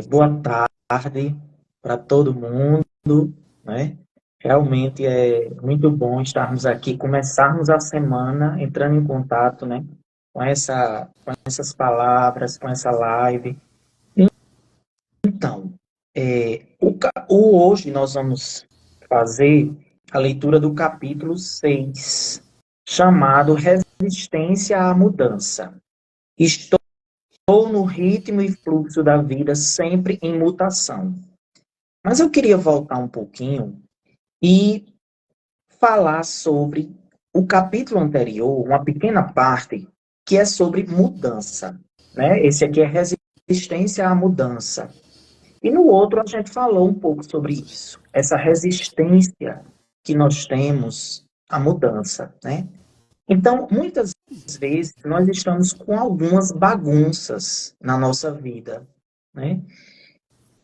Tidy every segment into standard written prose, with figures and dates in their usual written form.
Boa tarde para todo mundo, né? Realmente é muito bom estarmos aqui, começarmos a semana entrando em contato, né? Com essas palavras, com essa live. Então, hoje nós vamos fazer a leitura do capítulo 6, chamado Resistência à Mudança. Estou no ritmo e fluxo da vida sempre em mutação. Mas eu queria voltar um pouquinho e falar sobre o capítulo anterior, uma pequena parte, que é sobre mudança, né? Esse aqui é resistência à mudança. E no outro a gente falou um pouco sobre isso, essa resistência que nós temos à mudança, né? Então, muitas vezes nós estamos com algumas bagunças na nossa vida, né?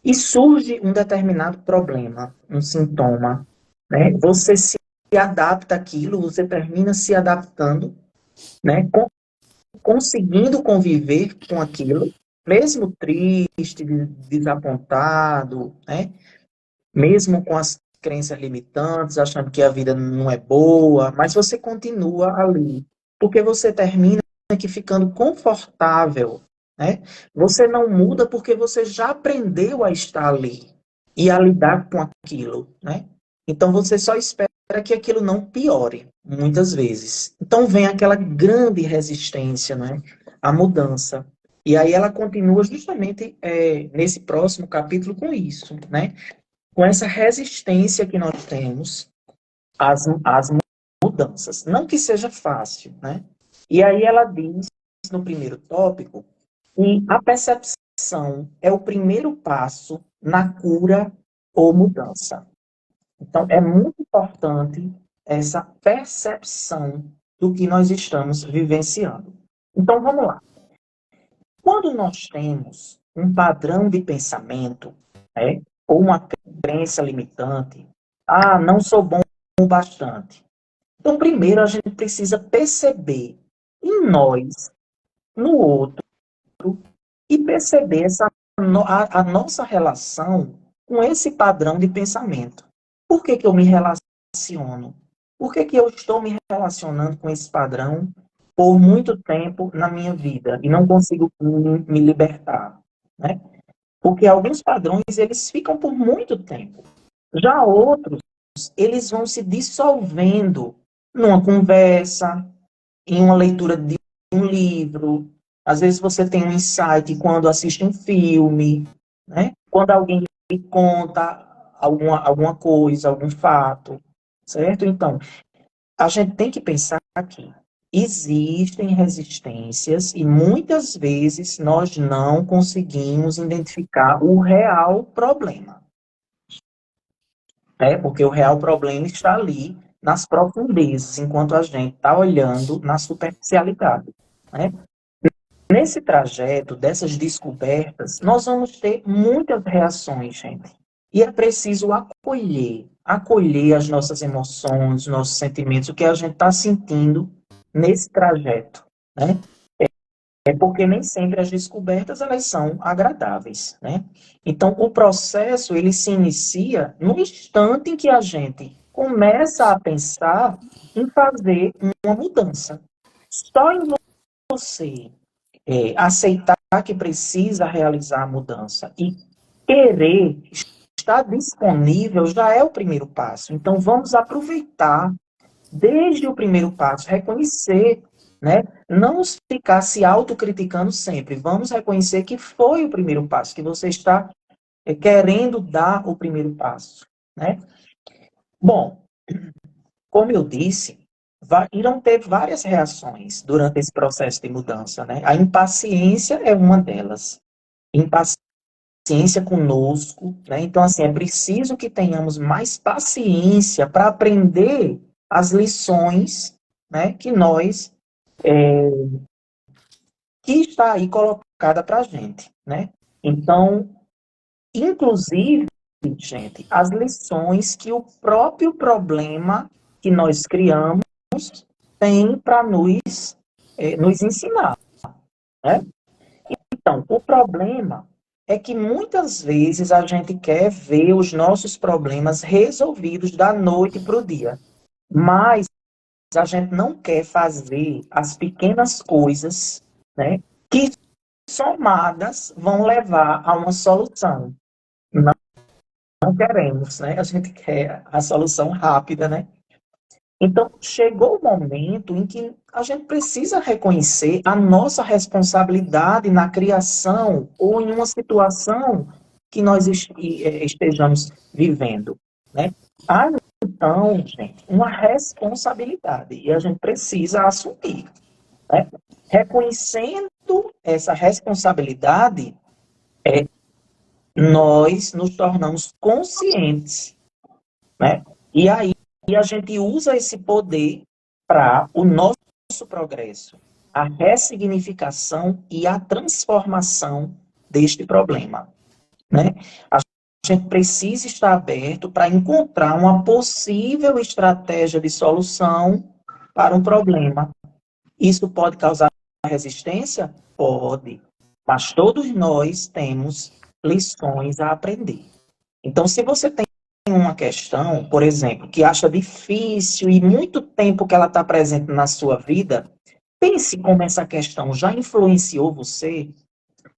E surge um determinado problema, um sintoma, né? Você se adapta àquilo, você termina se adaptando, né? Conseguindo conviver com aquilo, mesmo triste, desapontado, né? Mesmo com as crenças limitantes, achando que a vida não é boa, mas você continua ali, porque você termina que ficando confortável, né? Você não muda porque você já aprendeu a estar ali e a lidar com aquilo, né? Então você só espera que aquilo não piore, muitas vezes. Então vem aquela grande resistência, né? À mudança. E aí ela continua justamente nesse próximo capítulo com isso, né? Com essa resistência que nós temos às mudanças. Não que seja fácil, né? E aí ela diz, no primeiro tópico, que a percepção é o primeiro passo na cura ou mudança. Então, é muito importante essa percepção do que nós estamos vivenciando. Então, vamos lá. Quando nós temos um padrão de pensamento, né, ou uma crença limitante, não sou bom o bastante. Então, primeiro a gente precisa perceber em nós, no outro, e perceber a nossa relação com esse padrão de pensamento. Por que que eu me relaciono? Por que que eu estou me relacionando com esse padrão por muito tempo na minha vida e não consigo me libertar, né? Porque alguns padrões, eles ficam por muito tempo. Já outros, eles vão se dissolvendo numa conversa, em uma leitura de um livro. Às vezes você tem um insight quando assiste um filme, né? Quando alguém lhe conta alguma coisa, algum fato, certo? Então, a gente tem que pensar que existem resistências e muitas vezes nós não conseguimos identificar o real problema, né? Porque o real problema está ali nas profundezas, enquanto a gente está olhando na superficialidade, né? Nesse trajeto dessas descobertas, nós vamos ter muitas reações, gente. E é preciso acolher as nossas emoções, os nossos sentimentos, o que a gente está sentindo nesse trajeto, né? É porque nem sempre as descobertas elas são agradáveis, né? Então, o processo ele se inicia no instante em que a gente começa a pensar em fazer uma mudança. Só em você aceitar que precisa realizar a mudança e querer estar disponível já é o primeiro passo. Então, vamos aproveitar desde o primeiro passo, reconhecer, né? Não ficar se autocriticando sempre. Vamos reconhecer que foi o primeiro passo, que você está querendo dar o primeiro passo, né? Bom, como eu disse, irão ter várias reações durante esse processo de mudança, né? A impaciência é uma delas. Impaciência conosco, né? Então, assim, é preciso que tenhamos mais paciência para aprender as lições, né, que está aí colocada para a gente, né? Então, inclusive, gente, as lições que o próprio problema que nós criamos tem para nos ensinar, né? Então, o problema é que muitas vezes a gente quer ver os nossos problemas resolvidos da noite para o dia, mas a gente não quer fazer as pequenas coisas, né, que somadas vão levar a uma solução. Não, não queremos, né? A gente quer a solução rápida, né? Então, chegou o momento em que a gente precisa reconhecer a nossa responsabilidade na criação ou em uma situação que nós estejamos vivendo, né? Há, então, gente, uma responsabilidade e a gente precisa assumir, né? Reconhecendo essa responsabilidade, nós nos tornamos conscientes, né? E aí a gente usa esse poder para o nosso progresso, a ressignificação e a transformação deste problema, né? A gente precisa estar aberto para encontrar uma possível estratégia de solução para um problema. Isso pode causar resistência? Pode, mas todos nós temos lições a aprender. Então, se você tem uma questão, por exemplo, que acha difícil e muito tempo que ela está presente na sua vida, pense como essa questão já influenciou você,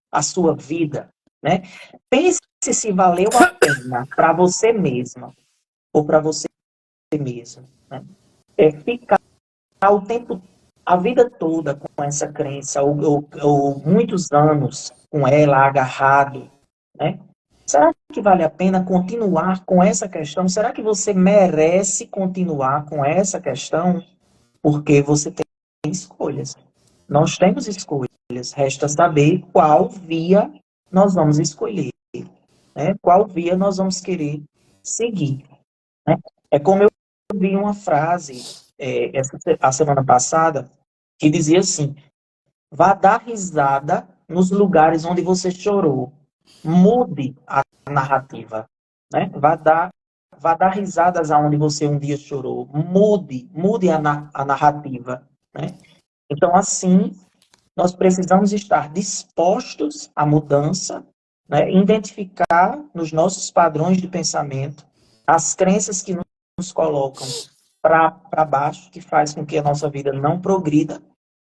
a sua vida, né? Pense se valeu a pena para você mesma ou para você mesmo, né? Ficar o tempo, a vida toda com essa crença, ou muitos anos com ela agarrado, né? Será que vale a pena continuar com essa questão? Será que você merece continuar com essa questão? Porque você tem escolhas. Nós temos escolhas. Resta saber qual via nós vamos escolher, né? Qual via nós vamos querer seguir, né? É como eu vi uma frase a semana passada que dizia assim: vá dar risada nos lugares onde você chorou. Mude a narrativa, né? Vá dar risadas aonde você um dia chorou. Mude a narrativa, né? Então, assim, nós precisamos estar dispostos à mudança, né? Identificar nos nossos padrões de pensamento as crenças que nos colocam para baixo, que faz com que a nossa vida não progrida,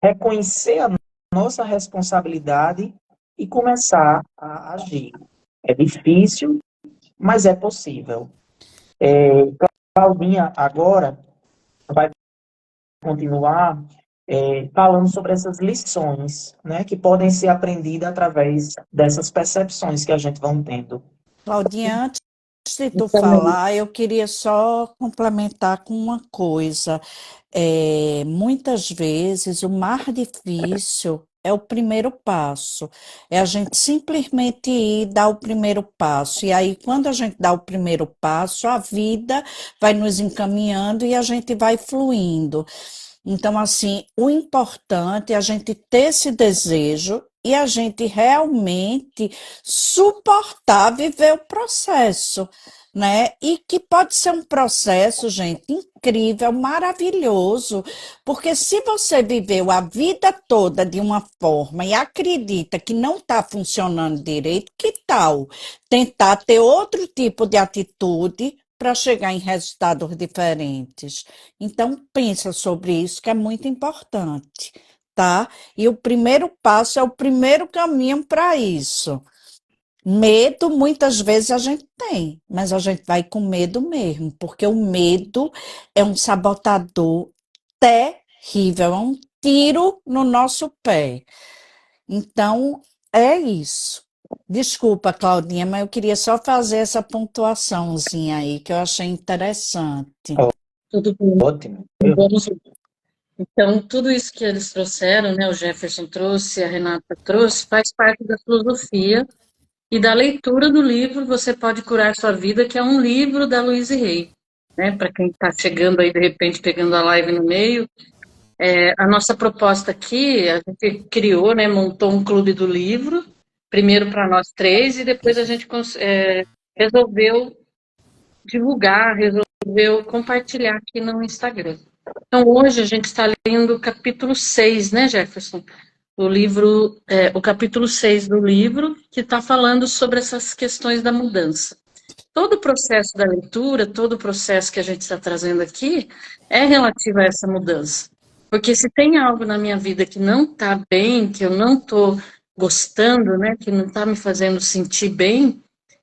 reconhecer a nossa responsabilidade e começar a agir. É difícil, mas é possível. Claudinha agora vai continuar falando sobre essas lições, né, que podem ser aprendidas através dessas percepções que a gente vai tendo. Claudinha, antes de tu Então, falar, eu queria só complementar com uma coisa. Muitas vezes o mais difícil é o primeiro passo. É a gente simplesmente ir dar o primeiro passo. E aí, quando a gente dá o primeiro passo, a vida vai nos encaminhando e a gente vai fluindo. Então, assim, o importante é a gente ter esse desejo e a gente realmente suportar viver o processo, né? E que pode ser um processo, gente, incrível, maravilhoso, porque se você viveu a vida toda de uma forma e acredita que não está funcionando direito, que tal tentar ter outro tipo de atitude para chegar em resultados diferentes? Então, pensa sobre isso, que é muito importante, tá? E o primeiro passo é o primeiro caminho para isso. Medo, muitas vezes a gente tem, mas a gente vai com medo mesmo, porque o medo é um sabotador terrível, é um tiro no nosso pé. Então, é isso. Desculpa, Claudinha, mas eu queria só fazer essa pontuaçãozinha aí, que eu achei interessante. Tudo bem. ótimo. Vamos. Então, tudo isso que eles trouxeram, né, o Jefferson trouxe, a Renata trouxe, faz parte da filosofia e da leitura do livro Você Pode Curar Sua Vida, que é um livro da Louise Hay. Né, para quem está chegando aí, de repente, pegando a live no meio, a nossa proposta aqui, a gente criou, né, montou um clube do livro, primeiro para nós três, e depois a gente resolveu divulgar, resolveu compartilhar aqui no Instagram. Então, hoje a gente está lendo o capítulo 6, né, Jefferson? o livro, o capítulo 6 do livro, que está falando sobre essas questões da mudança. Todo o processo da leitura, todo o processo que a gente está trazendo aqui, é relativo a essa mudança. Porque se tem algo na minha vida que não está bem, que eu não estou gostando, né, que não está me fazendo sentir bem,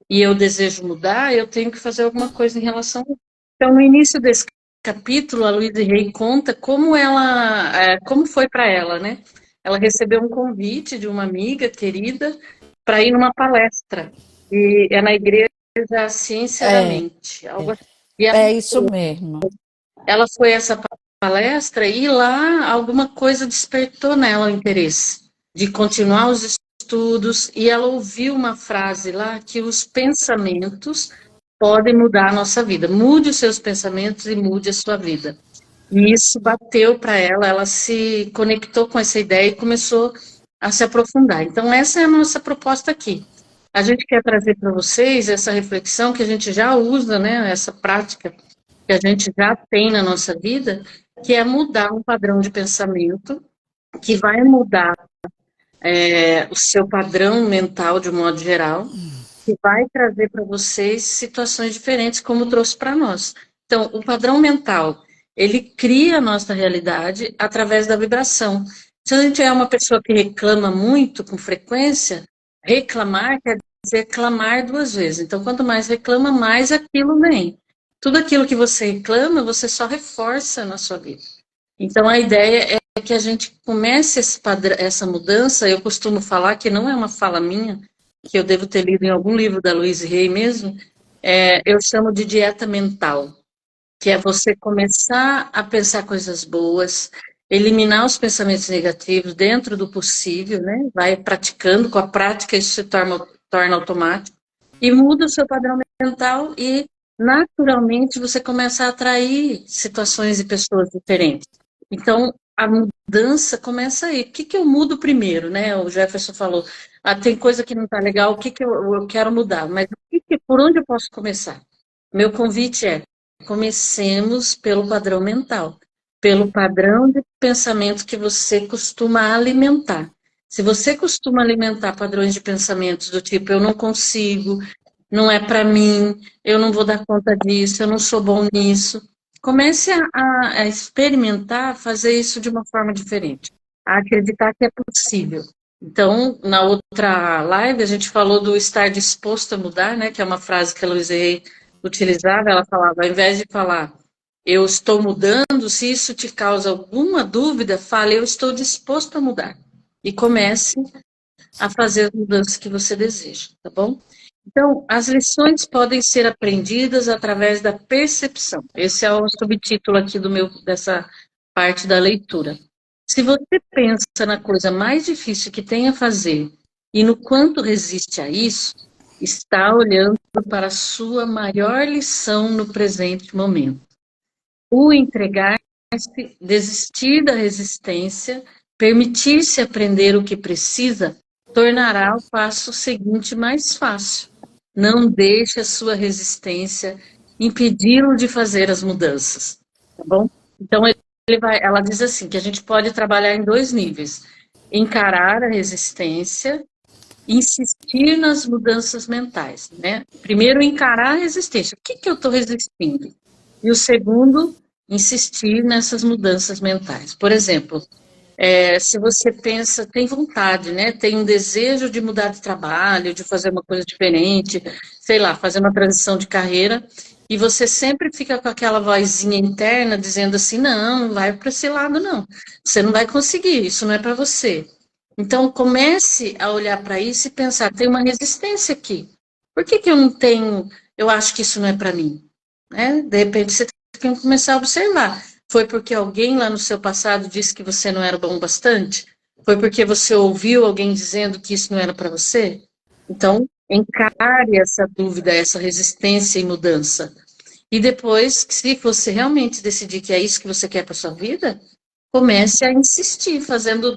e eu desejo mudar, eu tenho que fazer alguma coisa em relação a isso. Então, no início desse capítulo, a Louise Hay conta como foi para ela, né? Ela recebeu um convite de uma amiga querida para ir numa palestra, e é na igreja A Ciência da É, Mente, algo assim. E é isso mesmo. ela foi a essa palestra e lá alguma coisa despertou nela o interesse de continuar os estudos, e ela ouviu uma frase lá que os pensamentos podem mudar a nossa vida. Mude os seus pensamentos e mude a sua vida. E isso bateu para ela, ela se conectou com essa ideia e começou a se aprofundar. Então, essa é a nossa proposta aqui. A gente quer trazer para vocês essa reflexão que a gente já usa, né, essa prática que a gente já tem na nossa vida, que é mudar um padrão de pensamento, que vai mudar o seu padrão mental de um modo geral, que vai trazer para vocês situações diferentes, como trouxe para nós. Então, o padrão mental, ele cria a nossa realidade através da vibração. Se a gente é uma pessoa que reclama muito, com frequência, reclamar quer dizer clamar duas vezes. Então, quanto mais reclama, mais aquilo vem. Tudo aquilo que você reclama, você só reforça na sua vida. Então, a ideia é que a gente comece essa mudança. Eu costumo falar, que não é uma fala minha, que eu devo ter lido em algum livro da Louise Hay mesmo, eu chamo de dieta mental, que é você começar a pensar coisas boas, eliminar os pensamentos negativos dentro do possível, né? Vai praticando, com a prática isso se torna automático, e muda o seu padrão mental e, naturalmente, você começa a atrair situações e pessoas diferentes. Então, a mudança começa aí. O que eu mudo primeiro, né? O Jefferson falou, tem coisa que não está legal, o que eu quero mudar? Mas por onde eu posso começar? Meu convite é: comecemos pelo padrão mental, pelo padrão de pensamento que você costuma alimentar. Se você costuma alimentar padrões de pensamentos do tipo, eu não consigo, não é para mim, eu não vou dar conta disso, eu não sou bom nisso, comece a experimentar fazer isso de uma forma diferente, a acreditar que é possível. Então, na outra live, a gente falou do estar disposto a mudar, né, que é uma frase que a Louise Hay utilizava. Ela falava, ao invés de falar, eu estou mudando, se isso te causa alguma dúvida, fale, eu estou disposto a mudar. E comece a fazer as mudanças que você deseja, tá bom? Então, as lições podem ser aprendidas através da percepção. Esse é o subtítulo aqui dessa parte da leitura. Se você pensa na coisa mais difícil que tem a fazer e no quanto resiste a isso, está olhando para a sua maior lição no presente momento. O entregar-se, desistir da resistência, permitir-se aprender o que precisa, tornará o passo seguinte mais fácil. Não deixe a sua resistência impedi-lo de fazer as mudanças, tá bom? Então, ela diz assim, que a gente pode trabalhar em 2 níveis: encarar a resistência, insistir nas mudanças mentais, né? Primeiro, encarar a resistência. O que eu estou resistindo? E o segundo, insistir nessas mudanças mentais. Por exemplo, se você pensa, tem vontade, né? Tem um desejo de mudar de trabalho, de fazer uma coisa diferente, sei lá, fazer uma transição de carreira, e você sempre fica com aquela vozinha interna dizendo assim, não vai para esse lado não, você não vai conseguir, isso não é para você. Então, comece a olhar para isso e pensar, tem uma resistência aqui. Por que eu não tenho, eu acho que isso não é para mim? Né? De repente, você tem que começar a observar. Foi porque alguém lá no seu passado disse que você não era bom bastante? Foi porque você ouviu alguém dizendo que isso não era para você? Então, encare essa dúvida, essa resistência e mudança. E depois, se você realmente decidir que é isso que você quer para sua vida, comece a insistir,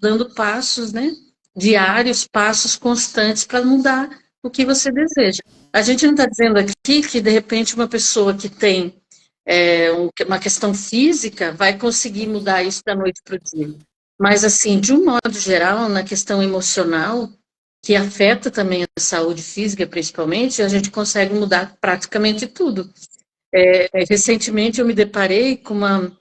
dando passos, né, diários, passos constantes para mudar o que você deseja. A gente não está dizendo aqui que, de repente, uma pessoa que tem uma questão física vai conseguir mudar isso da noite para o dia. Mas, assim, de um modo geral, na questão emocional, que afeta também a saúde física, principalmente, a gente consegue mudar praticamente tudo. Recentemente, eu me deparei com uma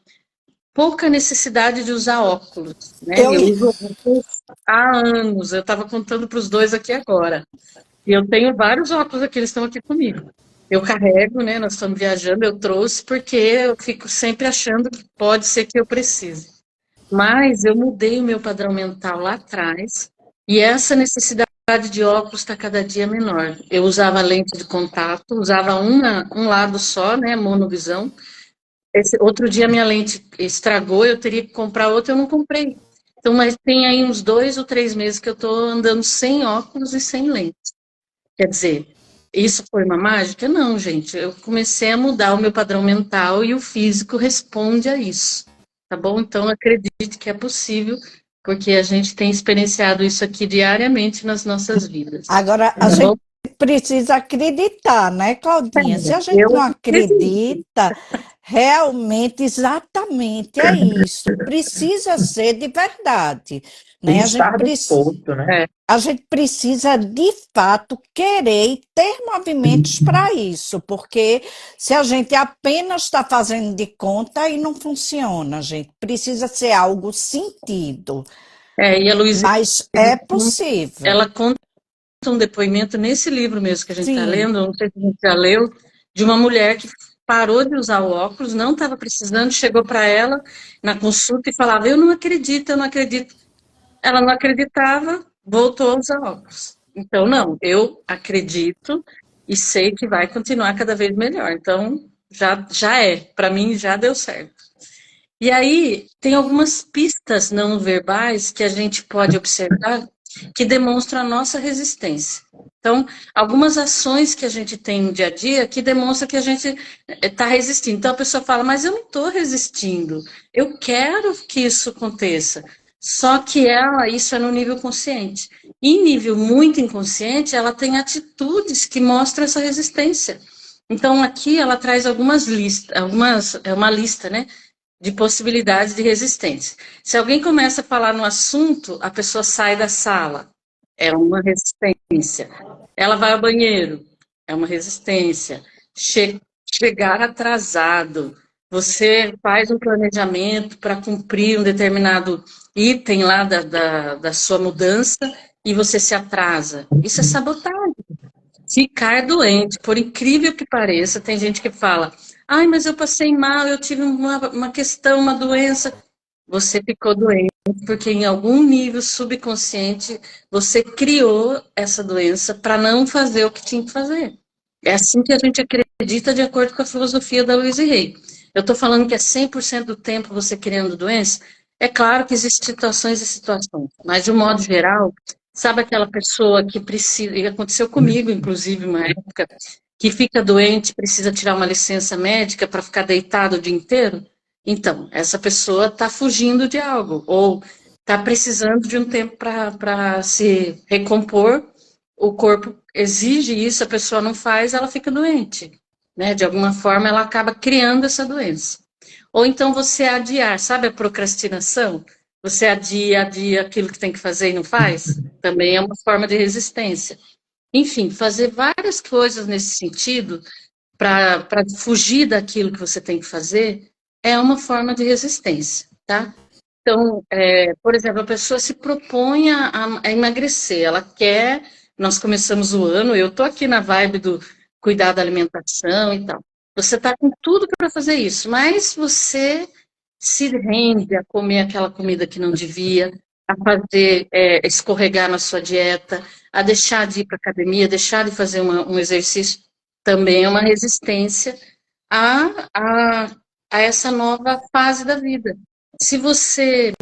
pouca necessidade de usar óculos, né? Eu, Eu uso óculos há anos, eu estava contando para os dois aqui agora. E eu tenho vários óculos aqui, eles estão aqui comigo. Eu carrego, né? Nós estamos viajando, eu trouxe, porque eu fico sempre achando que pode ser que eu precise. Mas eu mudei o meu padrão mental lá atrás, e essa necessidade de óculos está cada dia menor. Eu usava lente de contato, usava um lado só, né? Monovisão. Outro dia minha lente estragou, eu teria que comprar outra, eu não comprei. Então, mas tem aí uns 2 ou 3 meses que eu estou andando sem óculos e sem lente. Quer dizer, isso foi uma mágica? Não, gente. Eu comecei a mudar o meu padrão mental e o físico responde a isso. Tá bom? Então, acredite que é possível, porque a gente tem experienciado isso aqui diariamente nas nossas vidas. agora, a Tá gente bom? precisa acreditar, né, Claudinha? Se a gente Eu não acredito. acredita, realmente, exatamente é isso. Precisa ser de verdade, E né? estar disposto, né? É, A gente precisa, de fato, querer e ter movimentos para isso, porque se a gente apenas está fazendo de conta, aí não funciona, gente. Precisa ser algo sentido, e a Luísa, mas é possível. ela conta um depoimento nesse livro mesmo que a gente está Sim. lendo, não sei se a gente já leu, de uma mulher que parou de usar o óculos, não estava precisando, chegou para ela na consulta e falava, eu não acredito, eu não acredito. Ela não acreditava, voltou a usar óculos. Então, não, eu acredito e sei que vai continuar cada vez melhor. Então, já para mim já deu certo. E aí, tem algumas pistas não verbais que a gente pode observar que demonstram a nossa resistência. Então, algumas ações que a gente tem no dia a dia que demonstram que a gente está resistindo. Então, a pessoa fala, mas eu não estou resistindo, eu quero que isso aconteça. Só que isso é no nível consciente. Em nível muito inconsciente, ela tem atitudes que mostram essa resistência. Então, aqui ela traz algumas listas, é uma lista, né? De possibilidades de resistência. Se alguém começa a falar no assunto, a pessoa sai da sala, é uma resistência. Ela vai ao banheiro, é uma resistência. Chegar atrasado, você faz um planejamento para cumprir um determinado item lá da sua mudança e você se atrasa. Isso é sabotagem. Ficar doente, por incrível que pareça, tem gente que fala, ai, mas eu passei mal, eu tive uma questão, uma doença. Você ficou doente porque em algum nível subconsciente você criou essa doença para não fazer o que tinha que fazer. É assim que a gente acredita de acordo com a filosofia da Louise Hay. Eu estou falando que é 100% do tempo você criando doença. É claro que existem situações e situações, mas de um modo geral, sabe aquela pessoa que precisa, e aconteceu comigo, inclusive, uma época, que fica doente, precisa tirar uma licença médica para ficar deitado o dia inteiro? Então, essa pessoa está fugindo de algo, ou está precisando de um tempo para se recompor, o corpo exige isso, a pessoa não faz, ela fica doente, né? De alguma forma, ela acaba criando essa doença. Ou então você adiar, sabe a procrastinação? Você adia aquilo que tem que fazer e não faz? Também é uma forma de resistência. Enfim, fazer várias coisas nesse sentido para fugir daquilo que você tem que fazer é uma forma de resistência, tá? Então, por exemplo, a pessoa se propõe a emagrecer, ela quer, nós começamos o ano, eu estou aqui na vibe do cuidar da alimentação e tal. Você está com tudo para fazer isso, mas você se rende a comer aquela comida que não devia, a fazer, escorregar na sua dieta, a deixar de ir para academia, deixar de fazer um exercício, também é uma resistência a, a, a essa nova fase da vida. Se você,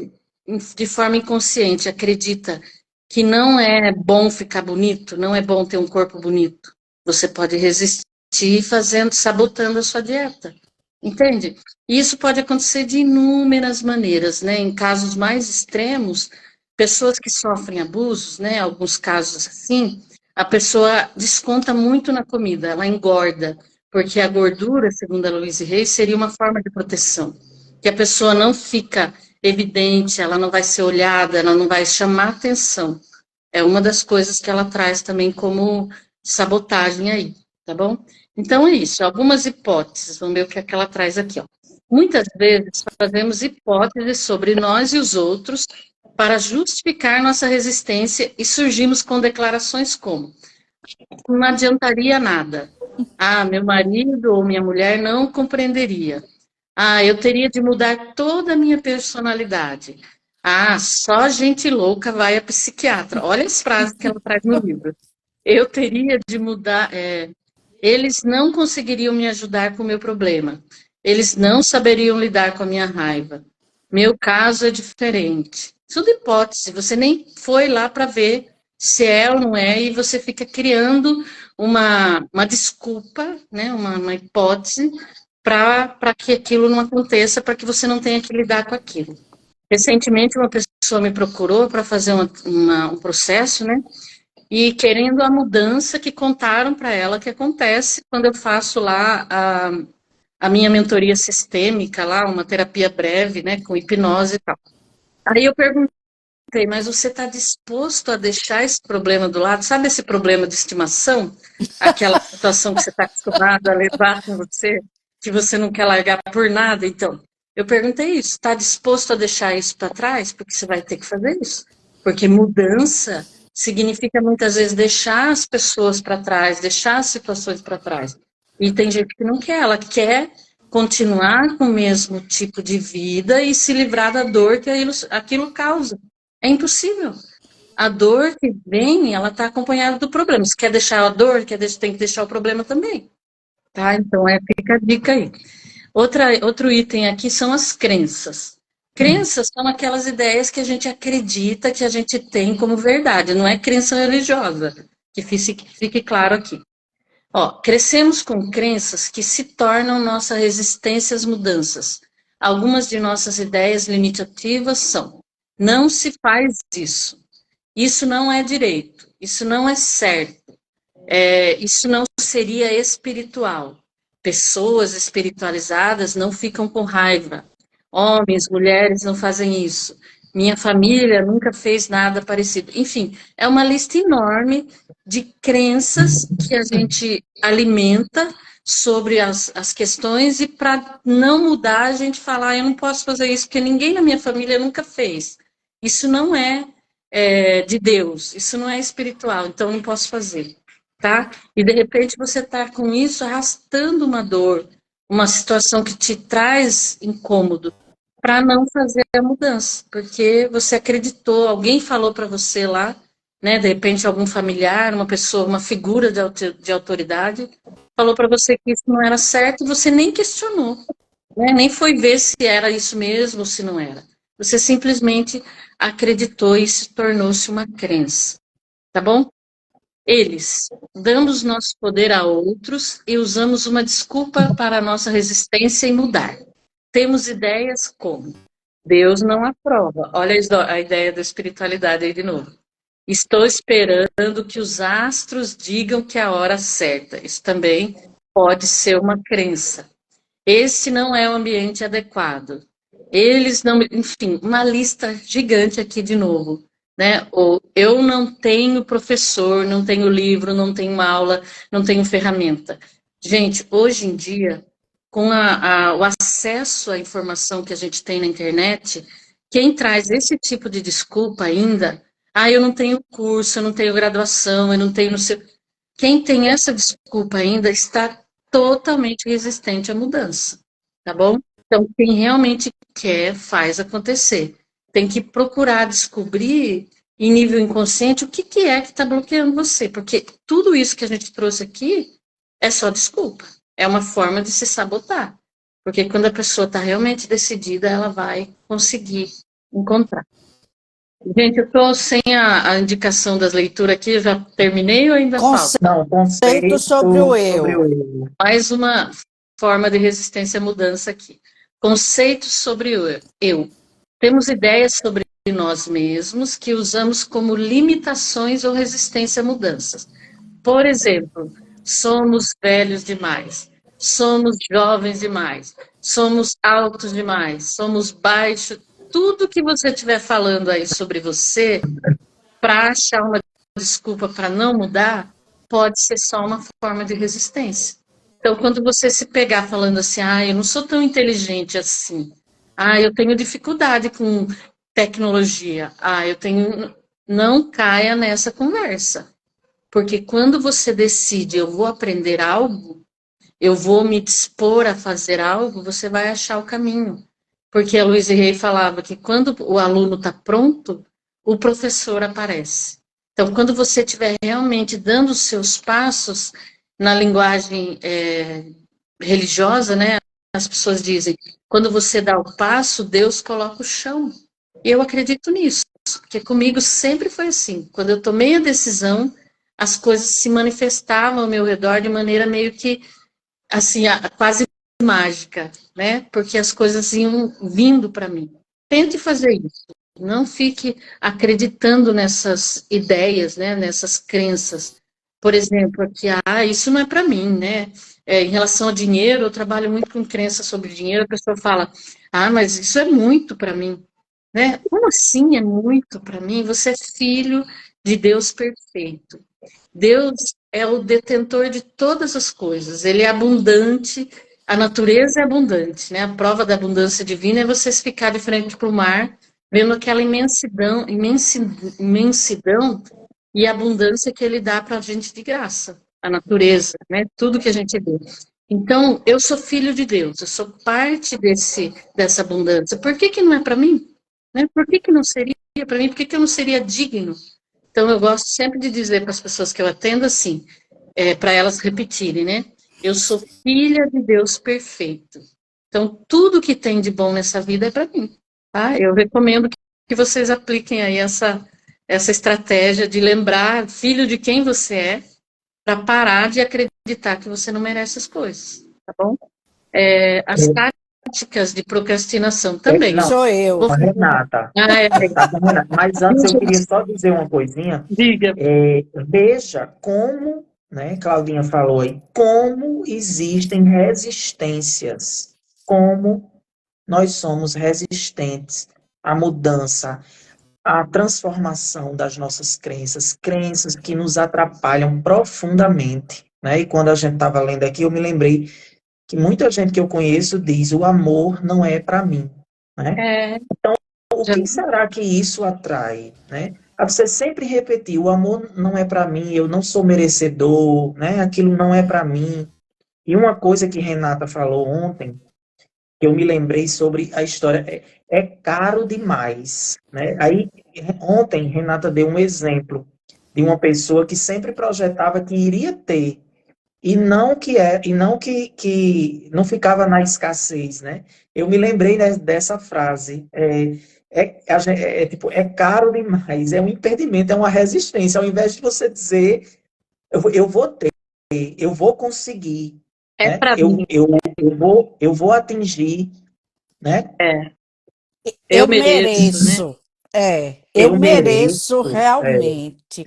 de forma inconsciente, acredita que não é bom ficar bonito, não é bom ter um corpo bonito, você pode resistir fazendo, sabotando a sua dieta. Entende? E isso pode acontecer de inúmeras maneiras, né? Em casos mais extremos, pessoas que sofrem abusos, né? Alguns casos assim, a pessoa desconta muito na comida, ela engorda, porque a gordura, segundo a Louise Hay, seria uma forma de proteção, que a pessoa não fica evidente, ela não vai ser olhada, ela não vai chamar atenção. É uma das coisas que ela traz também como sabotagem aí, tá bom? Então é isso, algumas hipóteses, vamos ver o que é que ela traz aqui, ó. Muitas vezes fazemos hipóteses sobre nós e os outros para justificar nossa resistência e surgimos com declarações como: não adiantaria nada. Ah, meu marido ou minha mulher não compreenderia. Ah, eu teria de mudar toda a minha personalidade. Ah, só gente louca vai a psiquiatra. Olha as frases que ela traz no livro. Eu teria de mudar. Eles não conseguiriam me ajudar com o meu problema. Eles não saberiam lidar com a minha raiva. Meu caso é diferente. Tudo hipótese. Você nem foi lá para ver se é ou não é, e você fica criando uma desculpa, né, uma hipótese para que aquilo não aconteça, para que você não tenha que lidar com aquilo. Recentemente, uma pessoa me procurou para fazer um processo, né? E querendo a mudança que contaram para ela que acontece quando eu faço lá a minha mentoria sistêmica, lá, uma terapia breve, né, com hipnose e tal. Aí eu perguntei, mas você está disposto a deixar esse problema do lado? Sabe esse problema de estimação? Aquela situação que você está acostumado a levar com você, que você não quer largar por nada? Então, eu perguntei isso, está disposto a deixar isso para trás? Porque você vai ter que fazer isso. Porque mudança significa muitas vezes deixar as pessoas para trás, deixar as situações para trás. E tem gente que não quer, ela quer continuar com o mesmo tipo de vida e se livrar da dor que aquilo causa. É impossível. A dor que vem, ela está acompanhada do problema. Se quer deixar a dor, tem que deixar o problema também. Tá? Então, fica a dica aí. Outro item aqui são as crenças. Crenças são aquelas ideias que a gente acredita, que a gente tem como verdade. Não é crença religiosa, que fique claro aqui. Ó, crescemos com crenças que se tornam nossa resistência às mudanças. Algumas de nossas ideias limitativas são: não se faz isso, isso não é direito, isso não é certo, isso não seria espiritual. Pessoas espiritualizadas não ficam com raiva. Homens, mulheres não fazem isso. Minha família nunca fez nada parecido. Enfim, é uma lista enorme de crenças que a gente alimenta sobre as questões, e para não mudar, a gente fala: eu não posso fazer isso porque ninguém na minha família nunca fez. Isso não é de Deus, isso não é espiritual, então eu não posso fazer. Tá? E de repente você está com isso arrastando uma dor, uma situação que te traz incômodo, para não fazer a mudança, porque você acreditou, alguém falou para você lá, né? De repente algum familiar, uma pessoa, uma figura de autoridade, falou para você que isso não era certo e você nem questionou, né? Nem foi ver se era isso mesmo ou se não era. Você simplesmente acreditou e se tornou-se uma crença, tá bom? Eles, damos nosso poder a outros e usamos uma desculpa para a nossa resistência em mudar. Temos ideias como: Deus não aprova. Olha a ideia da espiritualidade aí de novo. Estou esperando que os astros digam que é a hora certa. Isso também pode ser uma crença. Esse não é o ambiente adequado. Eles não... Enfim, uma lista gigante aqui de novo. Né? Ou eu não tenho professor, não tenho livro, não tenho aula, não tenho ferramenta. Gente, hoje em dia, com o acesso à informação que a gente tem na internet, quem traz esse tipo de desculpa ainda: eu não tenho curso, eu não tenho graduação, eu não tenho no seu... Quem tem essa desculpa ainda está totalmente resistente à mudança, tá bom? Então, quem realmente quer, faz acontecer. Tem que procurar descobrir, em nível inconsciente, o que é que está bloqueando você, porque tudo isso que a gente trouxe aqui é só desculpa, é uma forma de se sabotar, porque quando a pessoa está realmente decidida, ela vai conseguir encontrar. Gente, eu estou sem a indicação das leituras aqui, já terminei ou ainda falta? Não, conceito sobre o eu. Mais uma forma de resistência à mudança aqui. Conceitos sobre o eu. Temos ideias sobre nós mesmos que usamos como limitações ou resistência a mudanças. Por exemplo, somos velhos demais, somos jovens demais, somos altos demais, somos baixos. tudo que você estiver falando aí sobre você, para achar uma desculpa para não mudar, pode ser só uma forma de resistência. Então, quando você se pegar falando assim, ah, eu não sou tão inteligente assim, ah, eu tenho dificuldade com tecnologia, ah, eu tenho. Não caia nessa conversa. Porque quando você decide, eu vou aprender algo, eu vou me dispor a fazer algo, você vai achar o caminho. Porque a Louise Hay falava que quando o aluno está pronto, o professor aparece. Então, quando você estiver realmente dando os seus passos na linguagem religiosa, né? As pessoas dizem, quando você dá o passo, Deus coloca o chão. E eu acredito nisso, porque comigo sempre foi assim. Quando eu tomei a decisão, as coisas se manifestavam ao meu redor de maneira meio que assim, quase mágica, né? Porque as coisas iam vindo para mim. Tente fazer isso. Não fique acreditando nessas ideias, né? Nessas crenças. Por exemplo, que isso não é para mim, né? Em relação ao dinheiro, eu trabalho muito com crenças sobre dinheiro. A pessoa fala, mas isso é muito para mim, né? Como assim é muito para mim? Você é filho de Deus perfeito. Deus é o detentor de todas as coisas, ele é abundante, a natureza é abundante, né? A prova da abundância divina é você ficar de frente para o mar, vendo aquela imensidão e abundância que ele dá para a gente de graça, a natureza, né? Tudo que a gente vê. Então, eu sou filho de Deus, eu sou parte dessa abundância. Por que não é para mim? Né? Por que não seria para mim? Por que eu não seria digno? Então, eu gosto sempre de dizer para as pessoas que eu atendo assim, para elas repetirem, né? Eu sou filha de Deus perfeito. Então, tudo que tem de bom nessa vida é para mim. Tá? Eu recomendo que vocês apliquem aí essa estratégia de lembrar, filho, de quem você é, para parar de acreditar que você não merece as coisas. Tá bom? As táticas de procrastinação também. Não, Sou eu. Renata. Tá com Renata. Mas antes eu queria só dizer uma coisinha. Diga. Veja como, né, Claudinha falou aí, como existem resistências, como nós somos resistentes à mudança, à transformação das nossas crenças, crenças que nos atrapalham profundamente, né? E quando a gente estava lendo aqui, eu me lembrei que muita gente que eu conheço diz: o amor não é para mim, né? O que será que isso atrai, né? A você sempre repetir: o amor não é para mim, eu não sou merecedor, né? Aquilo não é para mim. E uma coisa que Renata falou ontem, que eu me lembrei sobre a história, é caro demais, né? Aí, ontem, Renata deu um exemplo de uma pessoa que sempre projetava que iria ter, e não ficava na escassez, né? Eu me lembrei dessa frase. Tipo, é caro demais, é um impedimento, é uma resistência. Ao invés de você dizer, eu vou ter, eu vou conseguir, É né? para mim. Eu vou atingir, né? Eu Eu mereço, né? mereço. Eu Eu mereço mereço. realmente,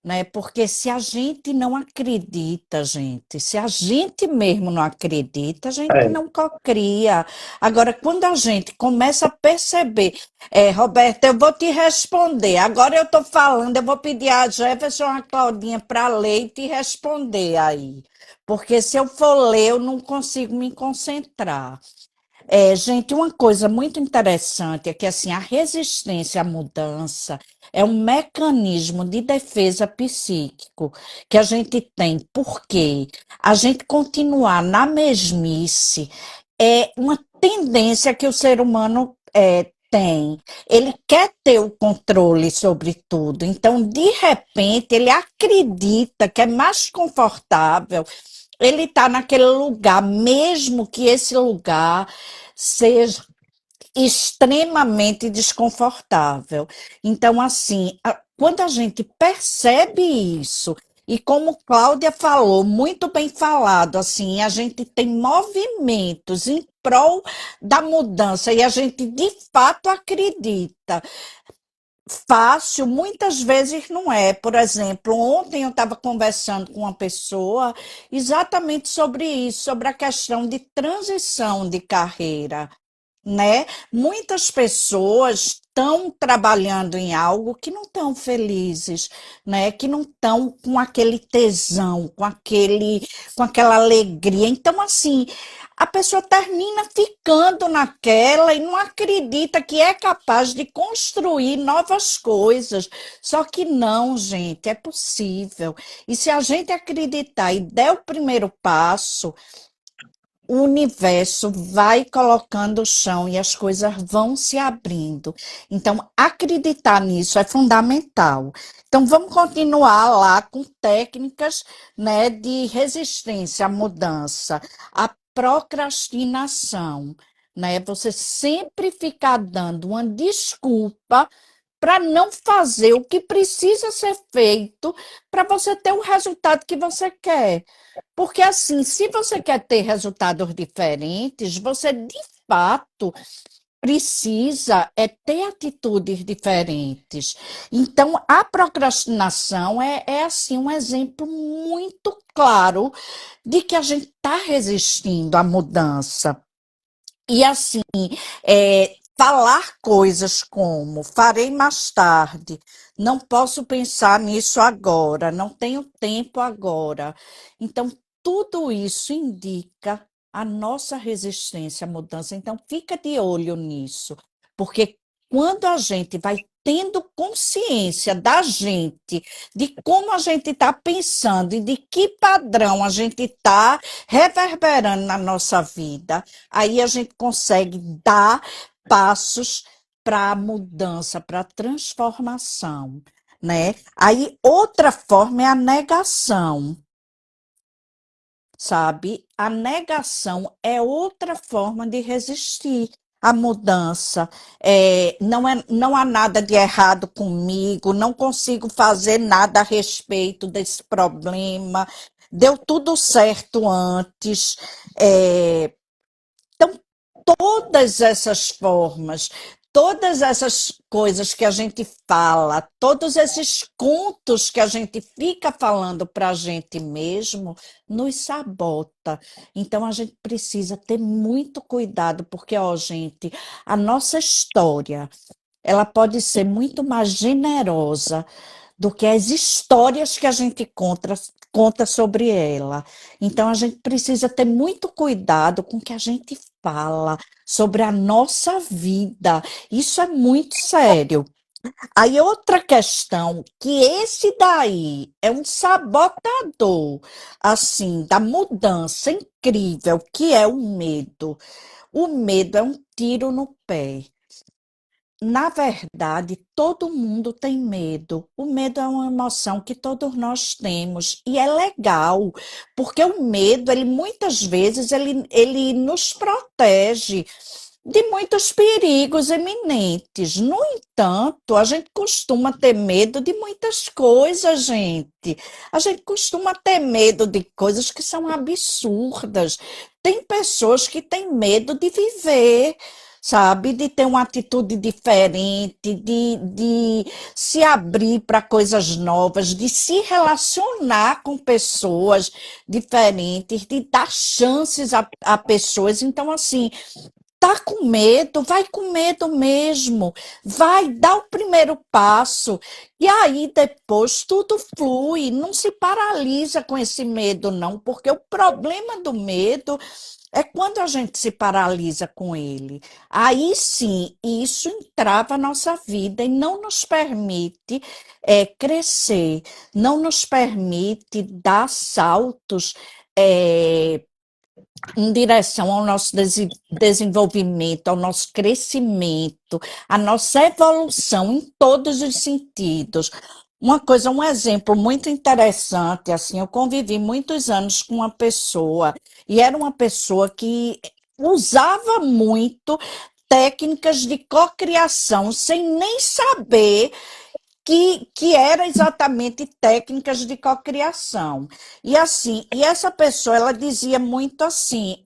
né? Porque se a gente não acredita, gente, se a gente mesmo não acredita, a gente É, não cria. Agora, quando a gente começa a perceber, Roberta, eu vou te responder. Agora eu estou falando, eu vou pedir a Jefferson, a Claudinha para ler e te responder aí. Porque se eu for ler, eu não consigo me concentrar. Gente, uma coisa muito interessante é que assim, a resistência à mudança é um mecanismo de defesa psíquico que a gente tem, porque a gente continuar na mesmice é uma tendência que o ser humano tem. Ele quer ter o controle sobre tudo, então, de repente, ele acredita que é mais confortável ele está naquele lugar, mesmo que esse lugar seja extremamente desconfortável. Então, assim, quando a gente percebe isso, e como Cláudia falou, muito bem falado, assim, a gente tem movimentos em prol da mudança e a gente de fato acredita. Fácil, muitas vezes não é. Por exemplo, ontem eu estava conversando com uma pessoa exatamente sobre isso, sobre a questão de transição de carreira. né? Muitas pessoas estão trabalhando em algo que não estão felizes, né? Que não estão com aquele tesão, com aquela alegria. Então, assim, a pessoa termina ficando naquela e não acredita que é capaz de construir novas coisas. Só que não, gente, é possível. E se a gente acreditar e der o primeiro passo, o universo vai colocando o chão e as coisas vão se abrindo. Então, acreditar nisso é fundamental. Então, vamos continuar lá com técnicas, né, de resistência à mudança, a procrastinação, né? Você sempre ficar dando uma desculpa para não fazer o que precisa ser feito para você ter o resultado que você quer. Porque, assim, se você quer ter resultados diferentes, você de fato precisa ter atitudes diferentes. Então, a procrastinação é assim um exemplo muito claro de que a gente está resistindo à mudança. E assim, falar coisas como farei mais tarde, não posso pensar nisso agora, não tenho tempo agora. Então, tudo isso indica a nossa resistência à mudança. Então, fica de olho nisso, porque quando a gente vai tendo consciência da gente, de como a gente está pensando e de que padrão a gente está reverberando na nossa vida, aí a gente consegue dar passos para a mudança, para a transformação, né? Aí outra forma é a negação, sabe? A negação é outra forma de resistir à mudança. Não há nada de errado comigo, não consigo fazer nada a respeito desse problema, deu tudo certo antes. É, então, todas essas formas, todas essas coisas que a gente fala, todos esses contos que a gente fica falando para a gente mesmo, nos sabota. Então, a gente precisa ter muito cuidado, porque, ó, gente, a nossa história, ela pode ser muito mais generosa do que as histórias que a gente conta sobre ela. Então, a gente precisa ter muito cuidado com o que a gente fala sobre a nossa vida. Isso é muito sério. Aí, outra questão, que esse daí é um sabotador, assim, da mudança incrível, que é o medo. O medo é um tiro no pé. Na verdade, todo mundo tem medo. O medo é uma emoção que todos nós temos e é legal, porque o medo, ele muitas vezes ele nos protege de muitos perigos iminentes. No entanto, a gente costuma ter medo de muitas coisas, gente. A gente costuma ter medo de coisas que são absurdas. Tem pessoas que têm medo de viver, sabe? De ter uma atitude diferente, de se abrir para coisas novas, de se relacionar com pessoas diferentes, de dar chances a pessoas. Então, assim, tá com medo, vai com medo mesmo, vai dar o primeiro passo, e aí depois tudo flui, não se paralisa com esse medo, não, porque o problema do medo é quando a gente se paralisa com ele. Aí sim, isso entrava na nossa vida e não nos permite crescer, não nos permite dar saltos. é, em direção ao nosso desenvolvimento, ao nosso crescimento, à nossa evolução em todos os sentidos. Uma coisa, um exemplo muito interessante, assim, eu convivi muitos anos com uma pessoa, e era uma pessoa que usava muito técnicas de cocriação, sem nem saber que era exatamente técnicas de cocriação. E assim, e essa pessoa, ela dizia muito assim,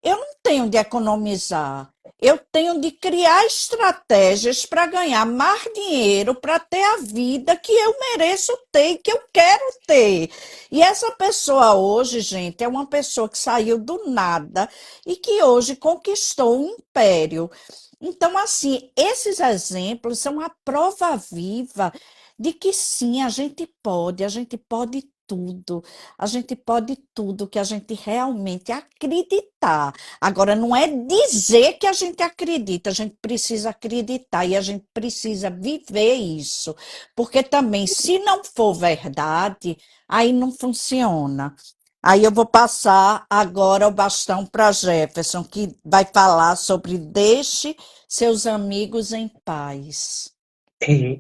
eu não tenho de economizar. Eu tenho de criar estratégias para ganhar mais dinheiro, para ter a vida que eu mereço ter e que eu quero ter. E essa pessoa hoje, gente, é uma pessoa que saiu do nada e que hoje conquistou um império. Então, assim, esses exemplos são a prova viva de que sim, a gente pode tudo, a gente pode tudo que a gente realmente acreditar. Agora, não é dizer que a gente acredita, a gente precisa acreditar e a gente precisa viver isso, porque também, se não for verdade, aí não funciona. Aí eu vou passar agora o bastão para Jefferson, que vai falar sobre deixe seus amigos em paz. É,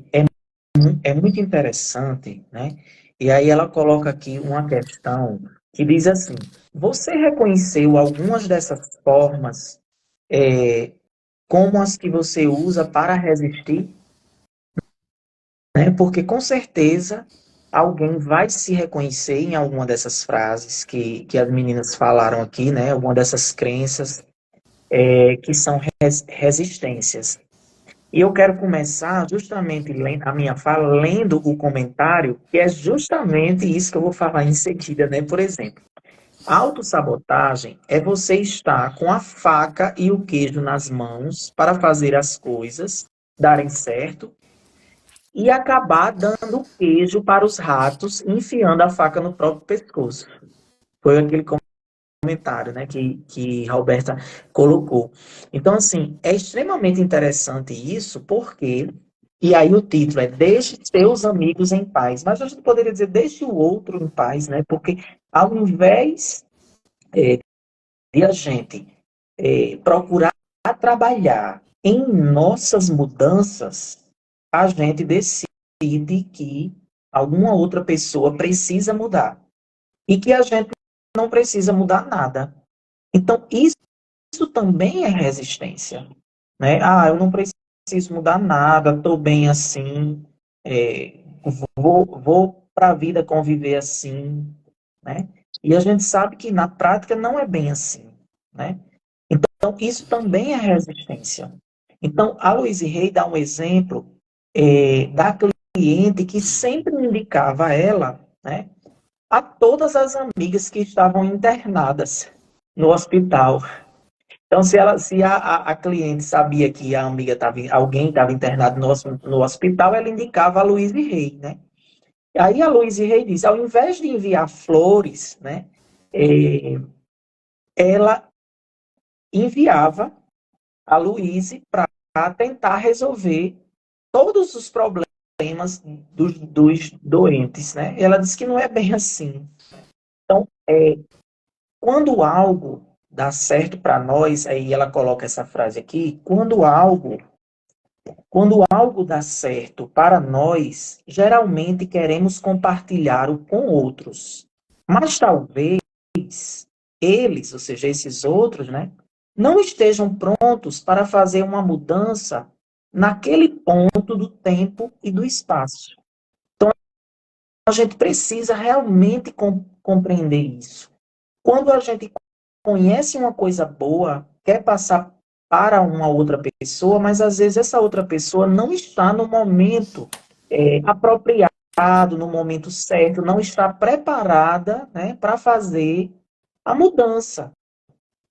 é muito interessante, né? E aí ela coloca aqui uma questão que diz assim: você reconheceu algumas dessas formas como as que você usa para resistir? Né? Porque com certeza alguém vai se reconhecer em alguma dessas frases que as meninas falaram aqui, né? Alguma dessas crenças que são resistências. E eu quero começar justamente a minha fala lendo o comentário, que é justamente isso que eu vou falar em seguida, né? Por exemplo, autossabotagem é você estar com a faca e o queijo nas mãos para fazer as coisas darem certo e acabar dando queijo para os ratos, enfiando a faca no próprio pescoço. Foi aquele comentário, né, que Roberta colocou. Então, assim, é extremamente interessante isso, porque, e aí o título é Deixe seus amigos em paz, mas a gente poderia dizer Deixe o outro em paz, né, porque ao invés de a gente procurar trabalhar em nossas mudanças, a gente decide que alguma outra pessoa precisa mudar e que a gente não precisa mudar nada. Então, isso também é resistência, né? Ah, eu não preciso mudar nada, estou bem assim, é, vou para a vida conviver assim, né? E a gente sabe que na prática não é bem assim, né? Então, isso também é resistência. Então, a Louise Hay dá um exemplo da cliente que sempre indicava ela, né, a todas as amigas que estavam internadas no hospital. Então, se a cliente sabia que a amiga alguém estava internado no hospital, ela indicava a Louise Hay, né? E aí a Louise Hay diz, ao invés de enviar flores, né, ela enviava a Louise para tentar resolver todos os problemas dos doentes, né? Ela diz que não é bem assim. Então, quando algo dá certo para nós, aí ela coloca essa frase aqui, quando algo dá certo para nós, geralmente queremos compartilhar-o com outros. Mas talvez eles, ou seja, esses outros, né, não estejam prontos para fazer uma mudança naquele ponto do tempo e do espaço. Então, a gente precisa realmente compreender isso. Quando a gente conhece uma coisa boa, quer passar para uma outra pessoa, mas às vezes essa outra pessoa não está no momento apropriado, no momento certo, não está preparada, né, para fazer a mudança.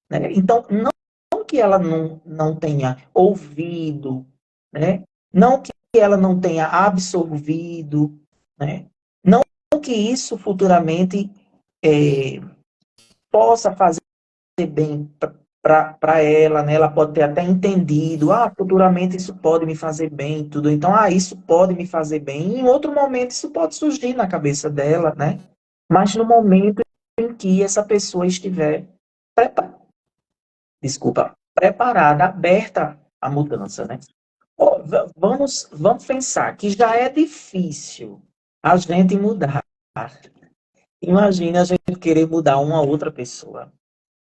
Né? Então, não que ela não tenha ouvido, né? Não que ela não tenha absorvido, né? Não que isso futuramente possa fazer bem para ela, né? Ela pode ter até entendido, futuramente isso pode me fazer bem, tudo. Então, isso pode me fazer bem. E em outro momento isso pode surgir na cabeça dela, né? Mas no momento em que essa pessoa estiver preparada, preparada, aberta à mudança, né? Vamos pensar que já é difícil a gente mudar. Imagina a gente querer mudar uma outra pessoa,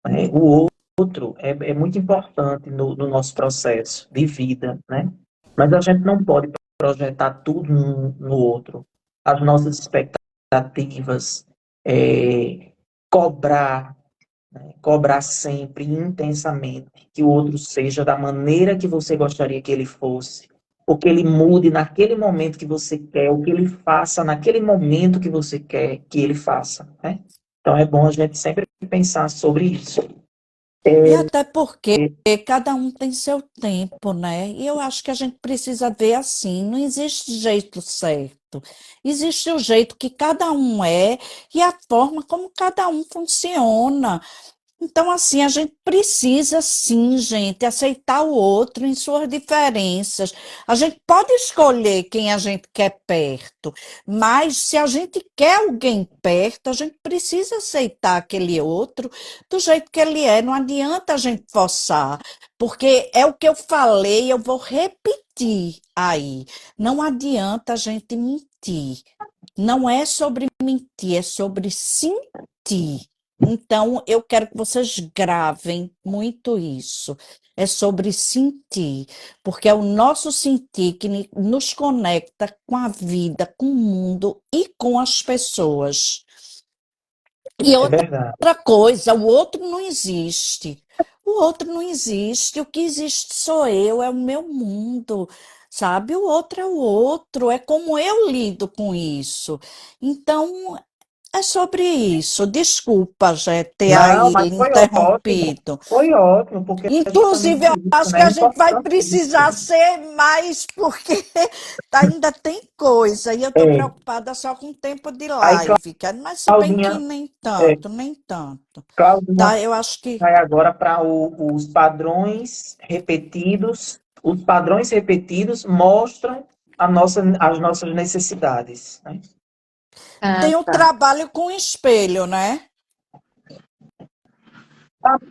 né? O outro é muito importante no nosso processo de vida, né? Mas a gente não pode projetar tudo no outro. As nossas expectativas, cobrar, né? Cobrar sempre, intensamente, que o outro seja da maneira que você gostaria que ele fosse, ou que ele mude naquele momento que você quer, ou que ele faça naquele momento que você quer que ele faça, né? Então é bom a gente sempre pensar sobre isso. E até porque cada um tem seu tempo, né? E eu acho que a gente precisa ver assim, não existe jeito certo. Existe o jeito que cada um é e a forma como cada um funciona. Então, assim, a gente precisa, sim, gente, aceitar o outro em suas diferenças. A gente pode escolher quem a gente quer perto, mas se a gente quer alguém perto, a gente precisa aceitar aquele outro do jeito que ele é. Não adianta a gente forçar, porque é o que eu falei, eu vou repetir aí. Não adianta a gente mentir. Não é sobre mentir, é sobre sentir. Então, eu quero que vocês gravem muito isso. É sobre sentir, porque é o nosso sentir que nos conecta com a vida, com o mundo e com as pessoas. E É outra verdade. coisa, o outro não existe. O outro não existe. O que existe sou eu, é o meu mundo, sabe? O outro é o outro, é como eu lido com isso. Então, é sobre isso. Desculpa, já ter Não, aí mas interrompido. foi ótimo, porque é Inclusive, justamente eu isso, acho que né? É a gente vai importante precisar isso. ser mais, porque ainda tem coisa, e eu estou É, preocupada só com o tempo de aí, live, mas se bem que Claudinha, nem é, tanto, nem tanto. Claudinha Tá? Eu acho que vai agora para os padrões repetidos. Os padrões repetidos mostram as nossas necessidades, né? Ah, tem o tá. trabalho com espelho, né?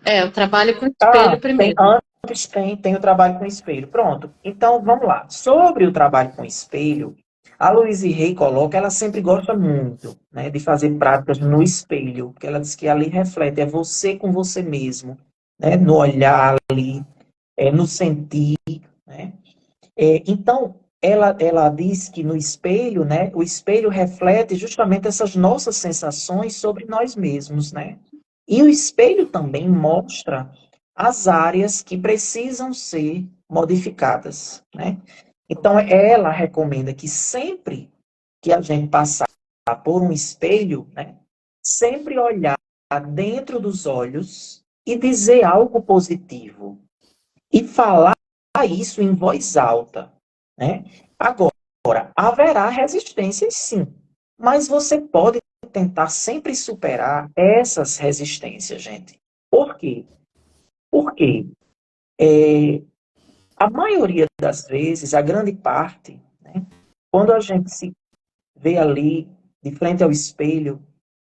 É, eu trabalho com Ah, espelho primeiro. antes tem o trabalho com espelho. Pronto. Então, vamos lá. Sobre o trabalho com espelho, a Louise Hay coloca, ela sempre gosta muito, né, de fazer práticas no espelho, porque ela diz que ali reflete, é você com você mesmo, né, no olhar ali, no sentir, né. Então, ela diz que no espelho, né, o espelho reflete justamente essas nossas sensações sobre nós mesmos, né. E o espelho também mostra as áreas que precisam ser modificadas, né? Então, ela recomenda que sempre que a gente passar por um espelho, né, sempre olhar dentro dos olhos e dizer algo positivo e falar isso em voz alta, né? Agora, haverá resistências sim, mas você pode tentar sempre superar essas resistências, gente. Por quê? Porque a maioria das vezes, a grande parte, né, quando a gente se vê ali de frente ao espelho,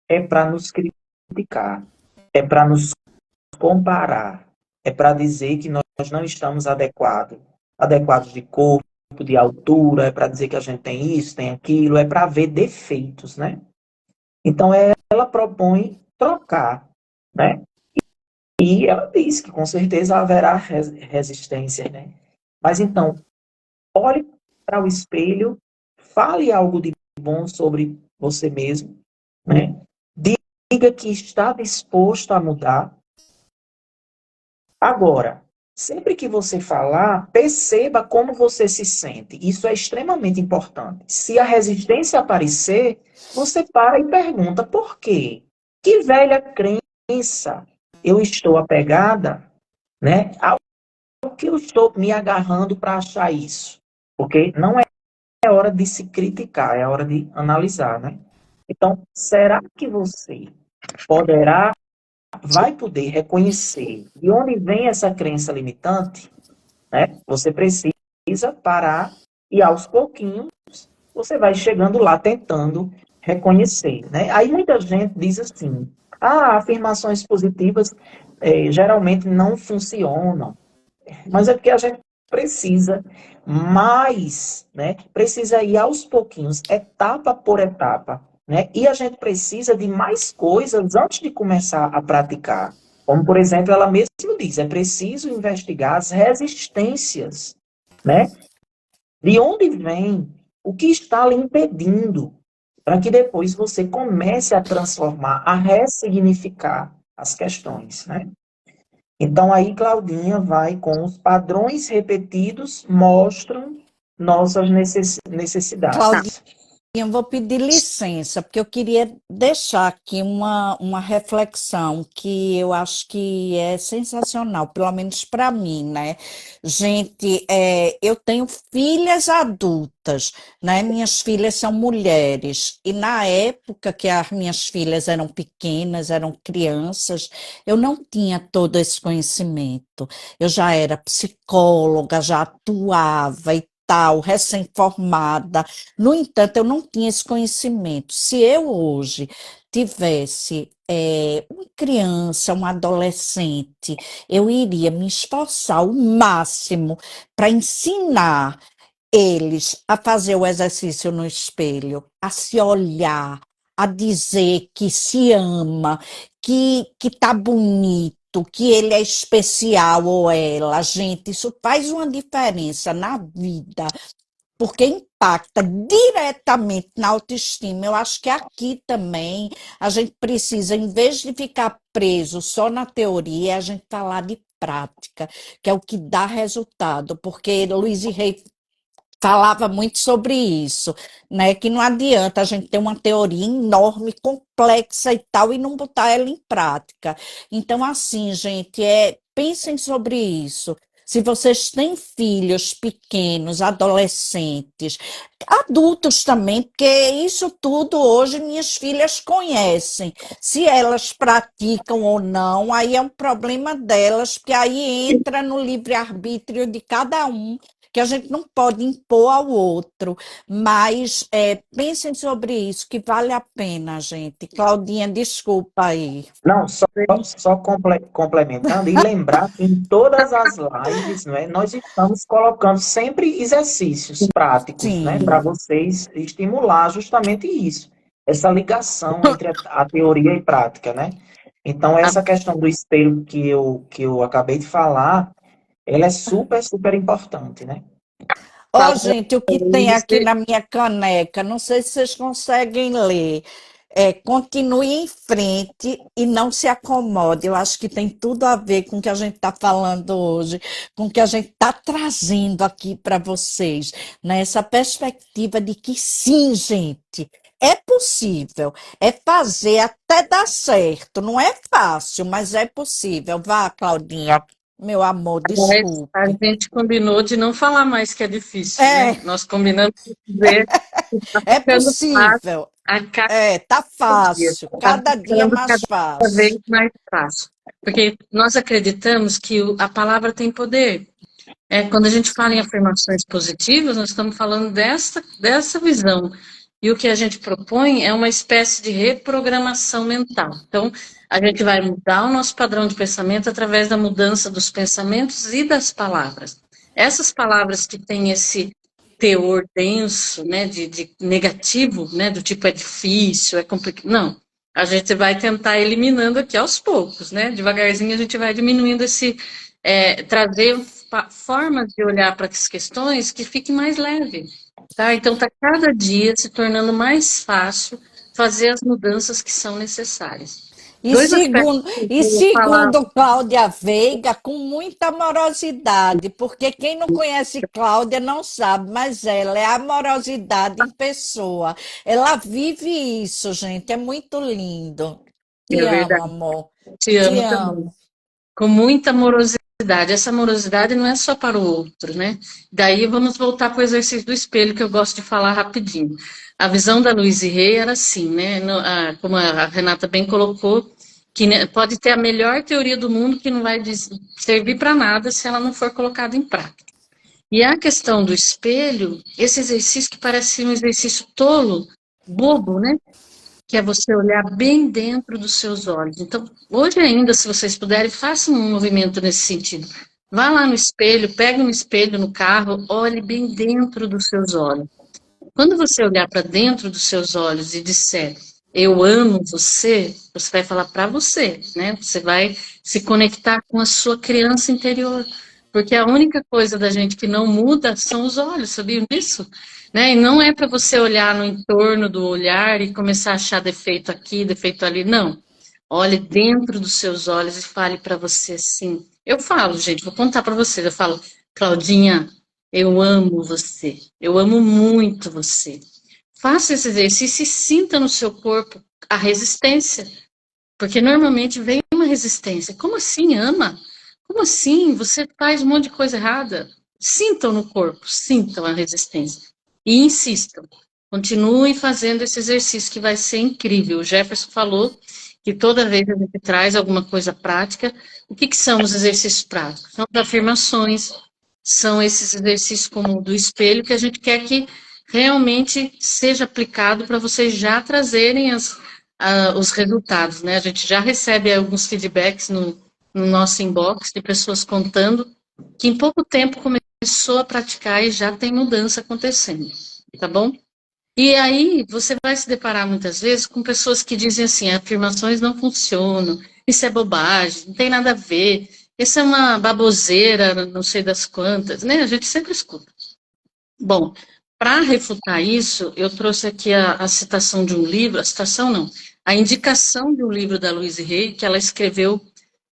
é para nos criticar, é para nos comparar, é para dizer que nós não estamos adequados de corpo, de altura, é para dizer que a gente tem isso, tem aquilo, é para ver defeitos, né? Então ela propõe trocar, né? E ela diz que com certeza haverá resistência, né? Mas então, olhe para o espelho, fale algo de bom sobre você mesmo, né? Diga que está disposto a mudar. Agora, sempre que você falar, perceba como você se sente. Isso é extremamente importante. Se a resistência aparecer, você para e pergunta por quê? Que velha crença eu estou apegada, né? Ao que eu estou me agarrando para achar isso? Porque não é hora de se criticar, é hora de analisar, né? Então, será que você poderá, vai poder reconhecer de onde vem essa crença limitante, né? Você precisa parar e aos pouquinhos você vai chegando lá tentando reconhecer, né? Aí muita gente diz assim: afirmações positivas geralmente não funcionam, mas é porque a gente precisa mais, né? Precisa ir aos pouquinhos, etapa por etapa, né? E a gente precisa de mais coisas antes de começar a praticar. Como, por exemplo, ela mesma diz, é preciso investigar as resistências, né? De onde vem, o que está lhe impedindo, para que depois você comece a transformar, a ressignificar as questões, né? Então, aí Claudinha vai com os padrões repetidos mostram nossas Claudinha, necessidades. eu vou pedir licença, porque eu queria deixar aqui uma reflexão que eu acho que é sensacional, pelo menos para mim, né? Gente, eu tenho filhas adultas, né? Minhas filhas são mulheres, e na época que as minhas filhas eram pequenas, eram crianças, eu não tinha todo esse conhecimento. Eu já era psicóloga, já atuava e tal, recém-formada. No entanto, eu não tinha esse conhecimento. Se eu hoje tivesse uma criança, um adolescente, eu iria me esforçar ao máximo para ensinar eles a fazer o exercício no espelho, a se olhar, a dizer que se ama, que tá bonito, que ele é especial ou ela. Gente, isso faz uma diferença na vida porque impacta diretamente na autoestima. Eu acho que aqui também a gente precisa, em vez de ficar preso só na teoria, a gente falar de prática, que é o que dá resultado, porque Luiz e Rei falava muito sobre isso, né? Que não adianta a gente ter uma teoria enorme, complexa e tal, e não botar ela em prática. Então, assim, gente, pensem sobre isso. Se vocês têm filhos pequenos, adolescentes, adultos também, porque isso tudo hoje minhas filhas conhecem. Se elas praticam ou não, aí é um problema delas, porque aí entra no livre-arbítrio de cada um que a gente não pode impor ao outro, mas pensem sobre isso, que vale a pena, gente. Claudinha, desculpa aí. Não, só complementando e lembrar que em todas as lives, né, nós estamos colocando sempre exercícios práticos, né, para Sim. vocês estimular justamente isso, essa ligação entre a teoria e prática, né? Então, essa questão do espelho que eu acabei de falar, ela é super, super importante, né? Ó, gente, o que tem aqui na minha caneca, não sei se vocês conseguem ler. Continue em frente e não se acomode. Eu acho que tem tudo a ver com o que a gente está falando hoje, com o que a gente está trazendo aqui para vocês, nessa perspectiva de que sim, gente, é possível, é fazer até dar certo. Não é fácil, mas é possível. Vá, Claudinha, meu amor, Mas a desculpe. gente combinou de não falar mais que é difícil, né? É, Nós combinamos de dizer que está é ficando fácil possível. a cada Tá dia, fácil, está cada dia ficando mais cada vez fácil. mais fácil. Porque nós acreditamos que a palavra tem poder. Quando a gente fala em afirmações positivas, nós estamos falando dessa visão. E o que a gente propõe é uma espécie de reprogramação mental. Então, a gente vai mudar o nosso padrão de pensamento através da mudança dos pensamentos e das palavras. Essas palavras que têm esse teor denso, né, de negativo, né, do tipo é difícil, é complicado. Não. A gente vai tentar eliminando aqui aos poucos, né? Devagarzinho a gente vai diminuindo trazer formas de olhar para as questões que fique mais leve, tá? Então, está cada dia se tornando mais fácil fazer as mudanças que são necessárias. E Dois aspectos segundo, que eu e vou falar, segundo Cláudia Veiga, com muita amorosidade, porque quem não conhece Cláudia não sabe, mas ela é amorosidade em pessoa. Ela vive isso, gente, é muito lindo. Te é amo, verdade, amor. te Te amo também, amo. com muita amorosidade. Essa amorosidade não é só para o outro, né? Daí vamos voltar para o exercício do espelho, que eu gosto de falar rapidinho. A visão da Louise Hay era assim, né? Como a Renata bem colocou, que né, pode ter a melhor teoria do mundo que não vai servir para nada se ela não for colocada em prática. E a questão do espelho, esse exercício que parece um exercício tolo, bobo, né? Que é você olhar bem dentro dos seus olhos. Então, hoje ainda, se vocês puderem, façam um movimento nesse sentido. Vá lá no espelho, pegue um espelho no carro, olhe bem dentro dos seus olhos. Quando você olhar para dentro dos seus olhos e disser, eu amo você, você vai falar para você, né? Você vai se conectar com a sua criança interior. Porque a única coisa da gente que não muda são os olhos, sabiam disso? Né? E não é para você olhar no entorno do olhar e começar a achar defeito aqui, defeito ali, não. Olhe dentro dos seus olhos e fale para você assim. Eu falo, gente, vou contar para vocês. Eu falo, Claudinha, eu amo você. Eu amo muito você. Faça esse exercício e sinta no seu corpo a resistência. Porque normalmente vem uma resistência. Como assim ama? Como assim? Você faz um monte de coisa errada. Sintam no corpo, sintam a resistência. E insistam. Continuem fazendo esse exercício que vai ser incrível. O Jefferson falou que toda vez que a gente traz alguma coisa prática, o que são os exercícios práticos? São as afirmações, são esses exercícios como o do espelho que a gente quer que realmente seja aplicado para vocês já trazerem os resultados, né? A gente já recebe alguns feedbacks no nosso inbox de pessoas contando que em pouco tempo começou a praticar e já tem mudança acontecendo, tá bom? E aí você vai se deparar muitas vezes com pessoas que dizem assim, afirmações não funcionam, isso é bobagem, não tem nada a ver, isso é uma baboseira, não sei das quantas, né? A gente sempre escuta. Bom, para refutar isso, eu trouxe aqui a citação de um livro, a citação não, a indicação de um livro da Louise Hay, que ela escreveu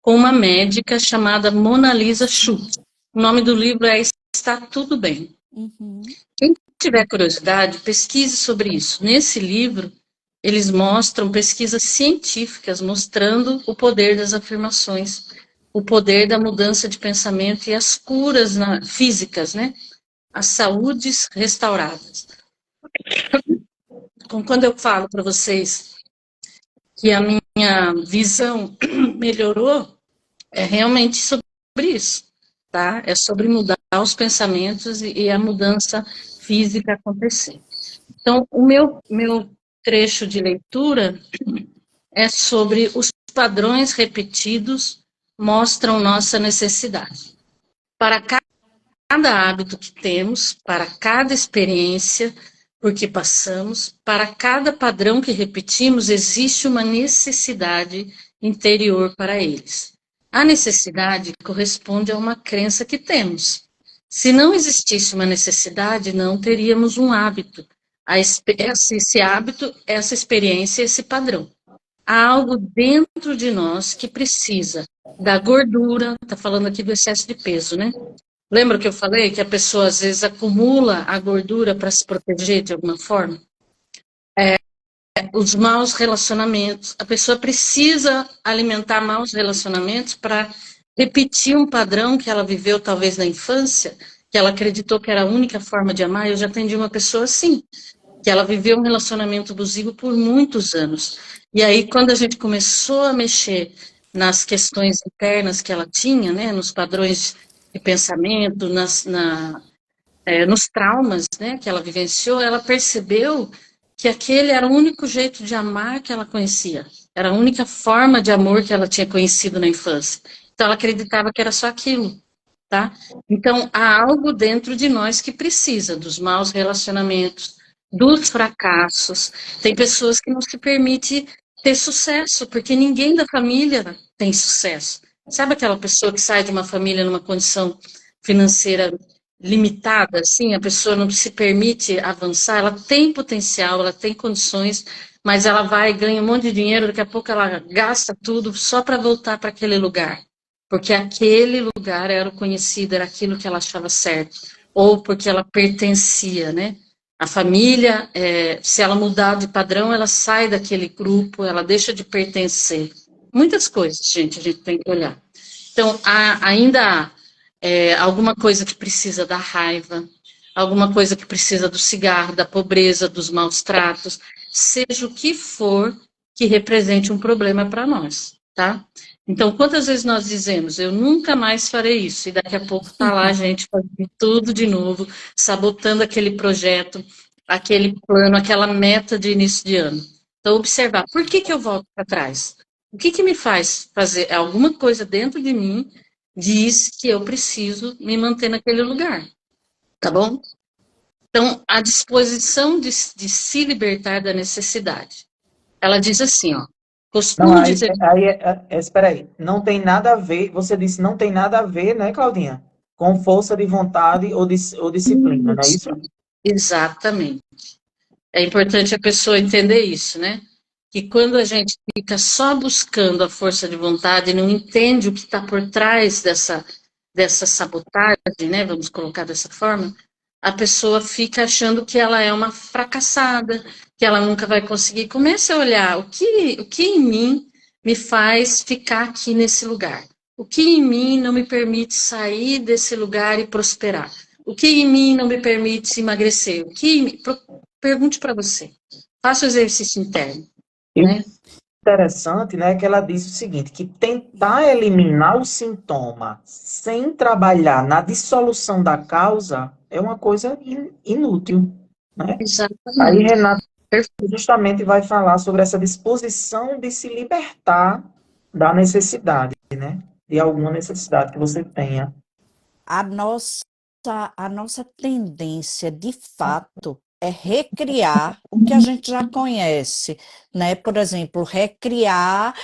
com uma médica chamada Mona Lisa Schultz. O nome do livro é Está Tudo Bem. Uhum. Quem tiver curiosidade, pesquise sobre isso. Nesse livro, eles mostram pesquisas científicas mostrando o poder das afirmações, o poder da mudança de pensamento e as curas físicas, né? As saúdes restauradas. Então, quando eu falo para vocês que a minha visão melhorou, é realmente sobre isso, tá? É sobre mudar os pensamentos e a mudança física acontecer. Então, o meu trecho de leitura é sobre os padrões repetidos mostram nossa necessidade. Para cada hábito que temos, para cada experiência por que passamos, para cada padrão que repetimos, existe uma necessidade interior para eles. A necessidade corresponde a uma crença que temos. Se não existisse uma necessidade, não teríamos um hábito. Esse hábito, essa experiência, esse padrão. Há algo dentro de nós que precisa da gordura, está falando aqui do excesso de peso, né? Lembra que eu falei que a pessoa às vezes acumula a gordura para se proteger de alguma forma? Os maus relacionamentos. A pessoa precisa alimentar maus relacionamentos para repetir um padrão que ela viveu talvez na infância, que ela acreditou que era a única forma de amar. Eu já atendi uma pessoa assim, que ela viveu um relacionamento abusivo por muitos anos. E aí, quando a gente começou a mexer nas questões internas que ela tinha, né, nos padrões de pensamento, nos traumas, né, que ela vivenciou, ela percebeu que aquele era o único jeito de amar que ela conhecia. Era a única forma de amor que ela tinha conhecido na infância. Então, ela acreditava que era só aquilo, tá? Então, há algo dentro de nós que precisa dos maus relacionamentos, dos fracassos. Tem pessoas que não se permitem ter sucesso, porque ninguém da família tem sucesso. Sabe aquela pessoa que sai de uma família numa condição financeira limitada, assim, a pessoa não se permite avançar, ela tem potencial, ela tem condições, mas ela vai e ganha um monte de dinheiro, daqui a pouco ela gasta tudo só para voltar para aquele lugar, porque aquele lugar era o conhecido, era aquilo que ela achava certo, ou porque ela pertencia, né? A família, se ela mudar de padrão, ela sai daquele grupo, ela deixa de pertencer. Muitas coisas, gente, a gente tem que olhar. Então, ainda há alguma coisa que precisa da raiva, alguma coisa que precisa do cigarro, da pobreza, dos maus tratos, seja o que for que represente um problema para nós, tá? Então, quantas vezes nós dizemos, eu nunca mais farei isso, e daqui a pouco está lá a gente fazendo tudo de novo, sabotando aquele projeto, aquele plano, aquela meta de início de ano. Então, observar, por que eu volto para trás? O que me faz fazer alguma coisa dentro de mim diz que eu preciso me manter naquele lugar, tá bom? Então, a disposição de se libertar da necessidade. Ela diz assim, ó, costumo Não, dizer... espera aí, não tem nada a ver, você disse não tem nada a ver, né, Claudinha? Com força de vontade ou disciplina, não é isso? Exatamente. É importante a pessoa entender isso, né? que quando a gente fica só buscando a força de vontade e não entende o que está por trás dessa sabotagem, né, vamos colocar dessa forma, a pessoa fica achando que ela é uma fracassada, que ela nunca vai conseguir. Comece a olhar o que em mim me faz ficar aqui nesse lugar. O que em mim não me permite sair desse lugar e prosperar? O que em mim não me permite emagrecer? Pergunte para você. Faça o exercício interno, E o né? interessante, né, é que ela diz o seguinte, que tentar eliminar o sintoma sem trabalhar na dissolução da causa é uma coisa inútil, né? Aí Exatamente. Renata justamente vai falar sobre essa disposição de se libertar da necessidade, né? De alguma necessidade que você tenha. A nossa, a nossa tendência, de fato, é recriar o que a gente já conhece, né? Por exemplo, recriar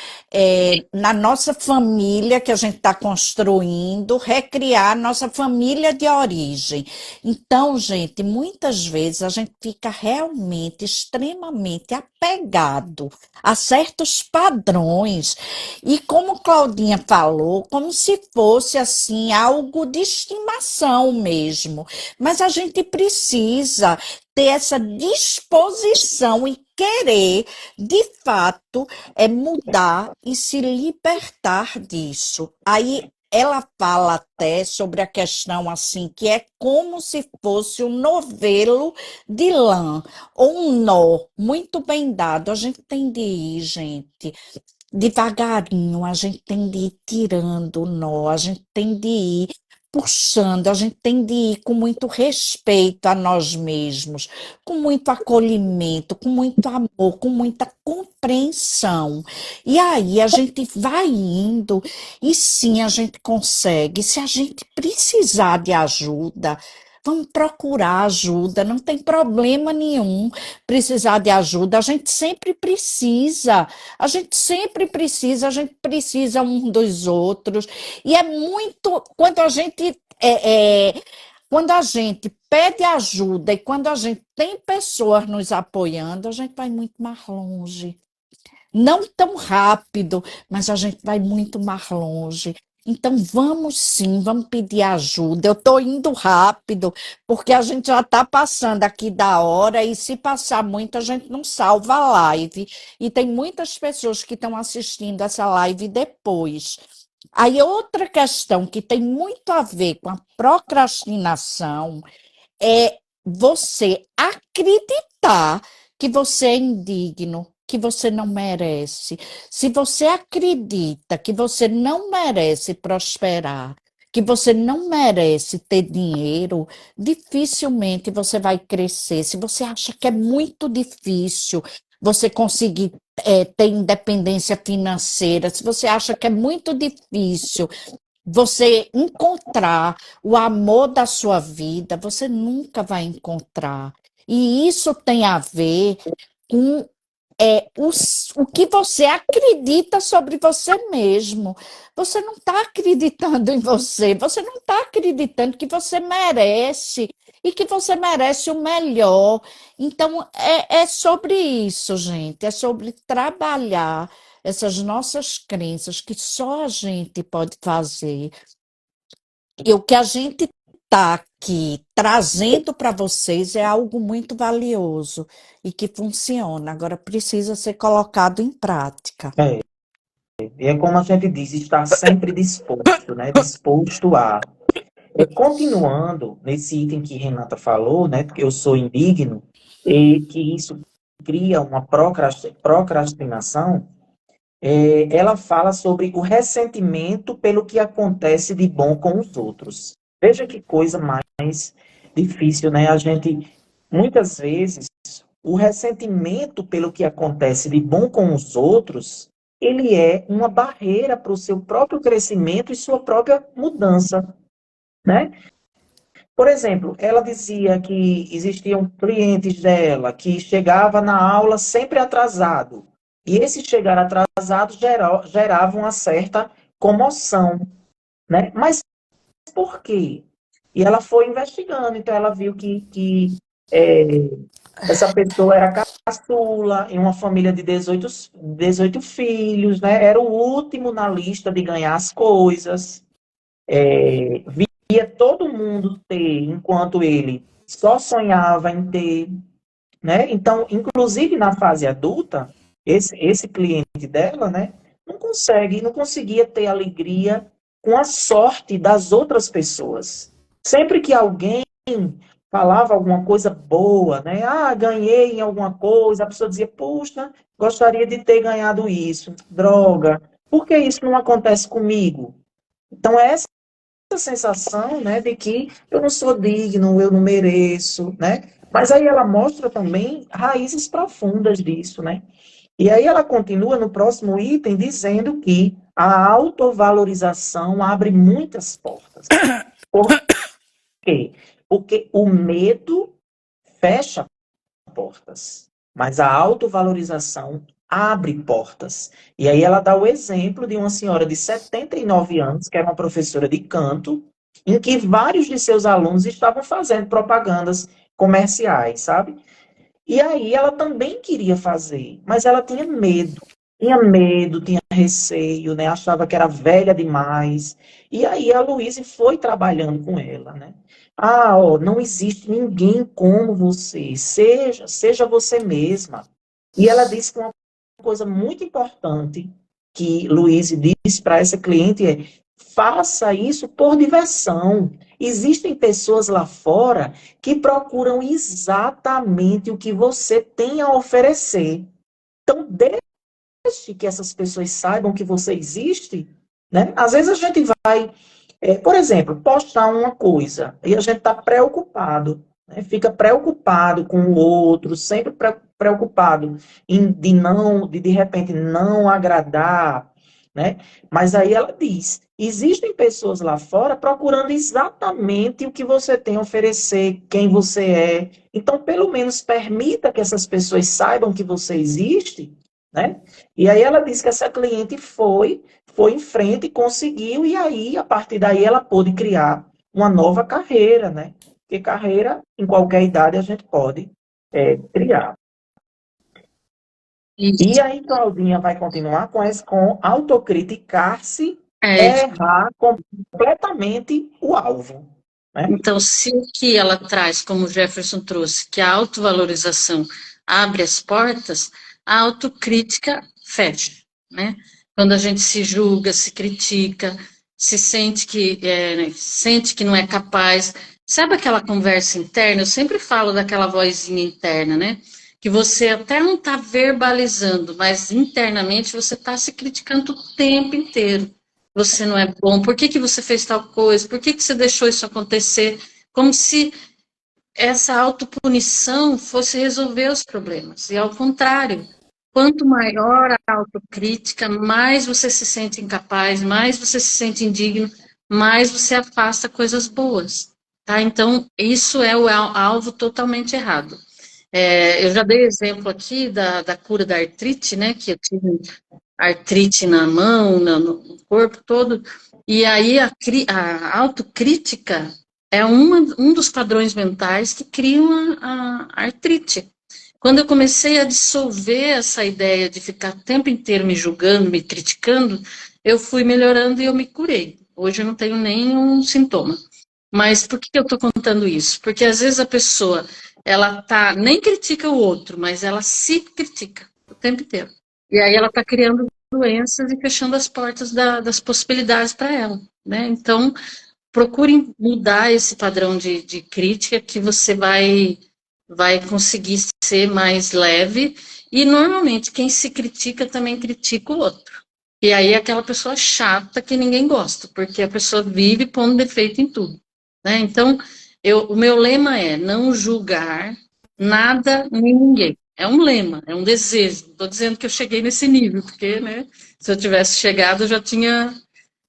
na nossa família que a gente está construindo, recriar a nossa família de origem. Então, gente, muitas vezes a gente fica realmente extremamente apegado a certos padrões e como Claudinha falou, como se fosse assim algo de estimação mesmo. Mas a gente precisa ter essa disposição e querer, de fato, mudar e se libertar disso. Aí ela fala até sobre a questão assim, que é como se fosse um novelo de lã ou um nó muito bem dado. A gente tem de ir, gente, devagarinho, a gente tem de ir tirando o nó, a gente tem de ir puxando, a gente tem de ir com muito respeito a nós mesmos, com muito acolhimento, com muito amor, com muita compreensão. E aí a gente vai indo e sim a gente consegue. Se a gente precisar de ajuda, vamos procurar ajuda, não tem problema nenhum precisar de ajuda, a gente sempre precisa. A gente precisa um dos outros. E é muito. Quando a gente pede ajuda e quando a gente tem pessoas nos apoiando, a gente vai muito mais longe. Não tão rápido, mas a gente vai muito mais longe. Então, vamos sim, vamos pedir ajuda. Eu estou indo rápido, porque a gente já está passando aqui da hora, e se passar muito, a gente não salva a live. E tem muitas pessoas que estão assistindo essa live depois. Aí, outra questão que tem muito a ver com a procrastinação é você acreditar que você é indigno, que você não merece. Se você acredita que você não merece prosperar, que você não merece ter dinheiro, dificilmente você vai crescer. Se você acha que é muito difícil você conseguir ter independência financeira, se você acha que é muito difícil você encontrar o amor da sua vida, você nunca vai encontrar. E isso tem a ver com o que você acredita sobre você mesmo. Você não está acreditando em você, você não está acreditando que você merece e que você merece o melhor. Então, é sobre isso, gente, é sobre trabalhar essas nossas crenças que só a gente pode fazer. E o que a gente está aqui trazendo para vocês é algo muito valioso e que funciona. Agora precisa ser colocado em prática. E é como a gente diz, estar sempre disposto, né? Disposto a. Continuando nesse item que Renata falou, né? Que eu sou indigno, e que isso cria uma procrastinação, ela fala sobre o ressentimento pelo que acontece de bom com os outros. Veja que coisa mais difícil, né? A gente, muitas vezes, o ressentimento pelo que acontece de bom com os outros, ele é uma barreira para o seu próprio crescimento e sua própria mudança, né? Por exemplo, ela dizia que existiam clientes dela que chegava na aula sempre atrasado. E esse chegar atrasado gerava uma certa comoção, né? Mas por quê? E ela foi investigando, então ela viu que Essa pessoa era caçula, em uma família de 18 filhos, né? Era o último na lista de ganhar as coisas. Via todo mundo ter, enquanto ele só sonhava em ter, né? Então, inclusive na fase adulta, esse cliente dela, né, não conseguia ter alegria com a sorte das outras pessoas. Sempre que alguém falava alguma coisa boa, né? Ah, ganhei em alguma coisa, a pessoa dizia, puxa, gostaria de ter ganhado isso. Droga, por que isso não acontece comigo? Então, essa sensação, né, de que eu não sou digno, eu não mereço, né? Mas aí ela mostra também raízes profundas disso, né? E aí ela continua no próximo item dizendo que a autovalorização abre muitas portas. Por quê? Porque o medo fecha portas, mas a autovalorização abre portas. E aí ela dá o exemplo de uma senhora de 79 anos, que era uma professora de canto, em que vários de seus alunos estavam fazendo propagandas comerciais, sabe? E aí ela também queria fazer, mas ela tinha medo, tinha receio, né? Achava que era velha demais. E aí a Luísa foi trabalhando com ela, né? Ah, ó, não existe ninguém como você. Seja você mesma. E ela disse que uma coisa muito importante que Luísa disse para essa cliente é: faça isso por diversão. Existem pessoas lá fora que procuram exatamente o que você tem a oferecer. Então, deixe que essas pessoas saibam que você existe, né? Às vezes a gente vai, por exemplo, postar uma coisa e a gente está preocupado, né? Fica preocupado com o outro, sempre preocupado de repente não agradar, né? Mas aí ela diz, existem pessoas lá fora procurando exatamente o que você tem a oferecer, quem você é. Então, pelo menos permita que essas pessoas saibam que você existe, né? E aí ela disse que essa cliente foi em frente e conseguiu, e aí, a partir daí, ela pôde criar uma nova carreira, né? Porque carreira, em qualquer idade, a gente pode criar. E Isso. aí, Claudinha vai continuar com autocriticar-se, É, errar completamente o alvo, né? então, se o que ela traz, como o Jefferson trouxe, que a autovalorização abre as portas, a autocrítica fecha, né? Quando a gente se julga, se critica, se sente que não é capaz. Sabe aquela conversa interna? Eu sempre falo daquela vozinha interna, né? Que você até não está verbalizando, mas internamente você está se criticando o tempo inteiro. Você não é bom, por que que você fez tal coisa, por que que você deixou isso acontecer, como se essa autopunição fosse resolver os problemas, e ao contrário, quanto maior a autocrítica, mais você se sente incapaz, mais você se sente indigno, mais você afasta coisas boas, tá? Então, isso é o alvo totalmente errado. Eu já dei exemplo aqui da cura da artrite, né, que eu tive artrite na mão, no corpo todo, e aí a autocrítica é um dos padrões mentais que criam a artrite. Quando eu comecei a dissolver essa ideia de ficar o tempo inteiro me julgando, me criticando, eu fui melhorando e eu me curei. Hoje eu não tenho nenhum sintoma. Mas por que eu estou contando isso? Porque às vezes a pessoa, nem critica o outro, mas ela se critica o tempo inteiro. E aí ela está criando doenças e fechando as portas das possibilidades para ela, né? Então, procure mudar esse padrão de crítica que você vai conseguir ser mais leve. E normalmente quem se critica também critica o outro. E aí é aquela pessoa chata que ninguém gosta, porque a pessoa vive pondo defeito em tudo, né? Então, o meu lema é não julgar nada nem ninguém. É um lema, é um desejo. Não estou dizendo que eu cheguei nesse nível, porque, né, se eu tivesse chegado, eu já tinha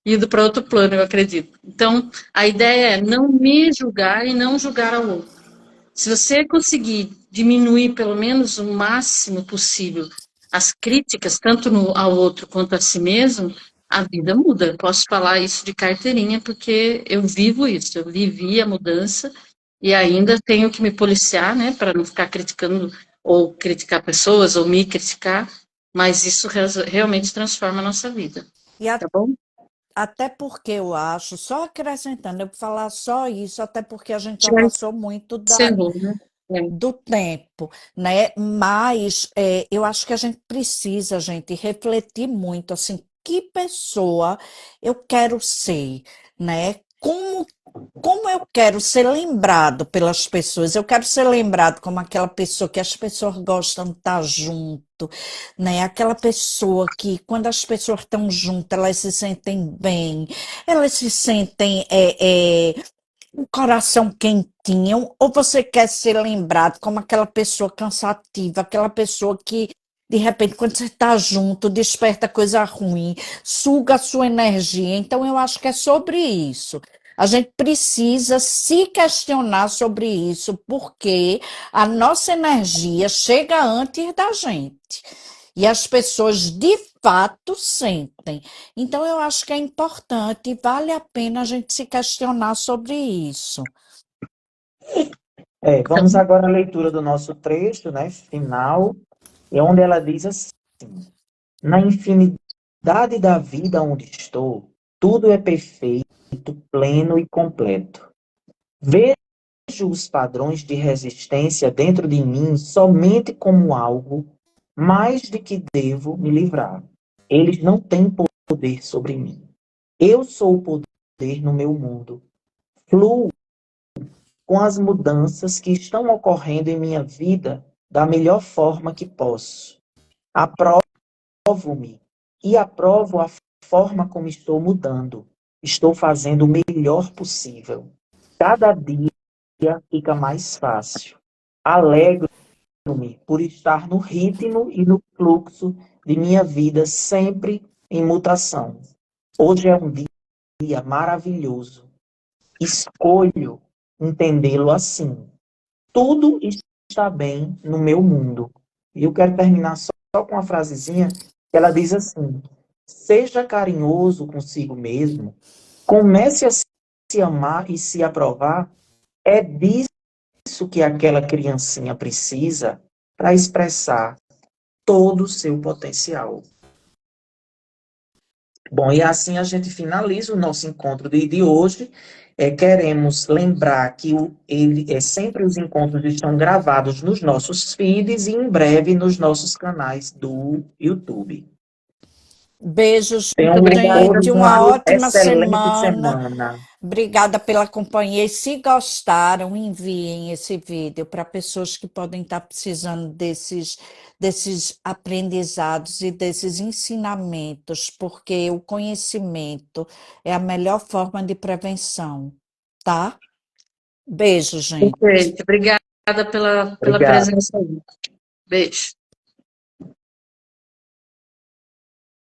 ido para outro plano, eu acredito. Então, a ideia é não me julgar e não julgar ao outro. Se você conseguir diminuir pelo menos o máximo possível as críticas, tanto ao outro quanto a si mesmo, a vida muda. Eu posso falar isso de carteirinha, porque eu vivo isso, eu vivi a mudança e ainda tenho que me policiar, né, para não ficar criticando ou criticar pessoas ou me criticar, mas isso realmente transforma a nossa vida, E tá bom? até porque eu acho, só acrescentando, eu vou falar só isso, até porque a gente já Já passou muito encerrou, né? do tempo, né? Mas eu acho que a gente precisa, gente, refletir muito, assim, que pessoa eu quero ser, né? Como eu quero ser lembrado pelas pessoas? Eu quero ser lembrado como aquela pessoa que as pessoas gostam de estar junto, né? Aquela pessoa que, quando as pessoas estão juntas, elas se sentem bem, elas se sentem um coração quentinho, ou você quer ser lembrado como aquela pessoa cansativa, aquela pessoa que, de repente, quando você está junto, desperta coisa ruim, suga a sua energia. Então, eu acho que é sobre isso. A gente precisa se questionar sobre isso, porque a nossa energia chega antes da gente. E as pessoas de fato sentem. Então, eu acho que é importante e vale a pena a gente se questionar sobre isso. Vamos agora à leitura do nosso trecho, né, final, onde ela diz assim: na infinidade da vida onde estou, tudo é perfeito, pleno e completo. Vejo os padrões de resistência dentro de mim somente como algo mais de que devo me livrar. Eles não têm poder sobre mim. Eu sou o poder no meu mundo. Fluo com as mudanças que estão ocorrendo em minha vida da melhor forma que posso. Aprovo-me e aprovo a forma como estou mudando. Estou fazendo o melhor possível. Cada dia fica mais fácil. Alegro-me por estar no ritmo e no fluxo de minha vida sempre em mutação. Hoje é um dia maravilhoso. Escolho entendê-lo assim. Tudo está bem no meu mundo. E eu quero terminar só com uma frasezinha que ela diz assim: seja carinhoso consigo mesmo, comece a se amar e se aprovar. É disso que aquela criancinha precisa para expressar todo o seu potencial. Bom, e assim a gente finaliza o nosso encontro de hoje. Queremos lembrar que sempre os encontros estão gravados nos nossos feeds e em breve nos nossos canais do YouTube. Beijos, Tenham gente, todos uma uma ótima excelente semana. semana. Obrigada pela companhia. E se gostaram, enviem esse vídeo para pessoas que podem estar precisando desses aprendizados e desses ensinamentos, porque o conhecimento é a melhor forma de prevenção, tá? Beijo, gente. Perfeito. Obrigada pela Obrigado. presença aí. Beijo.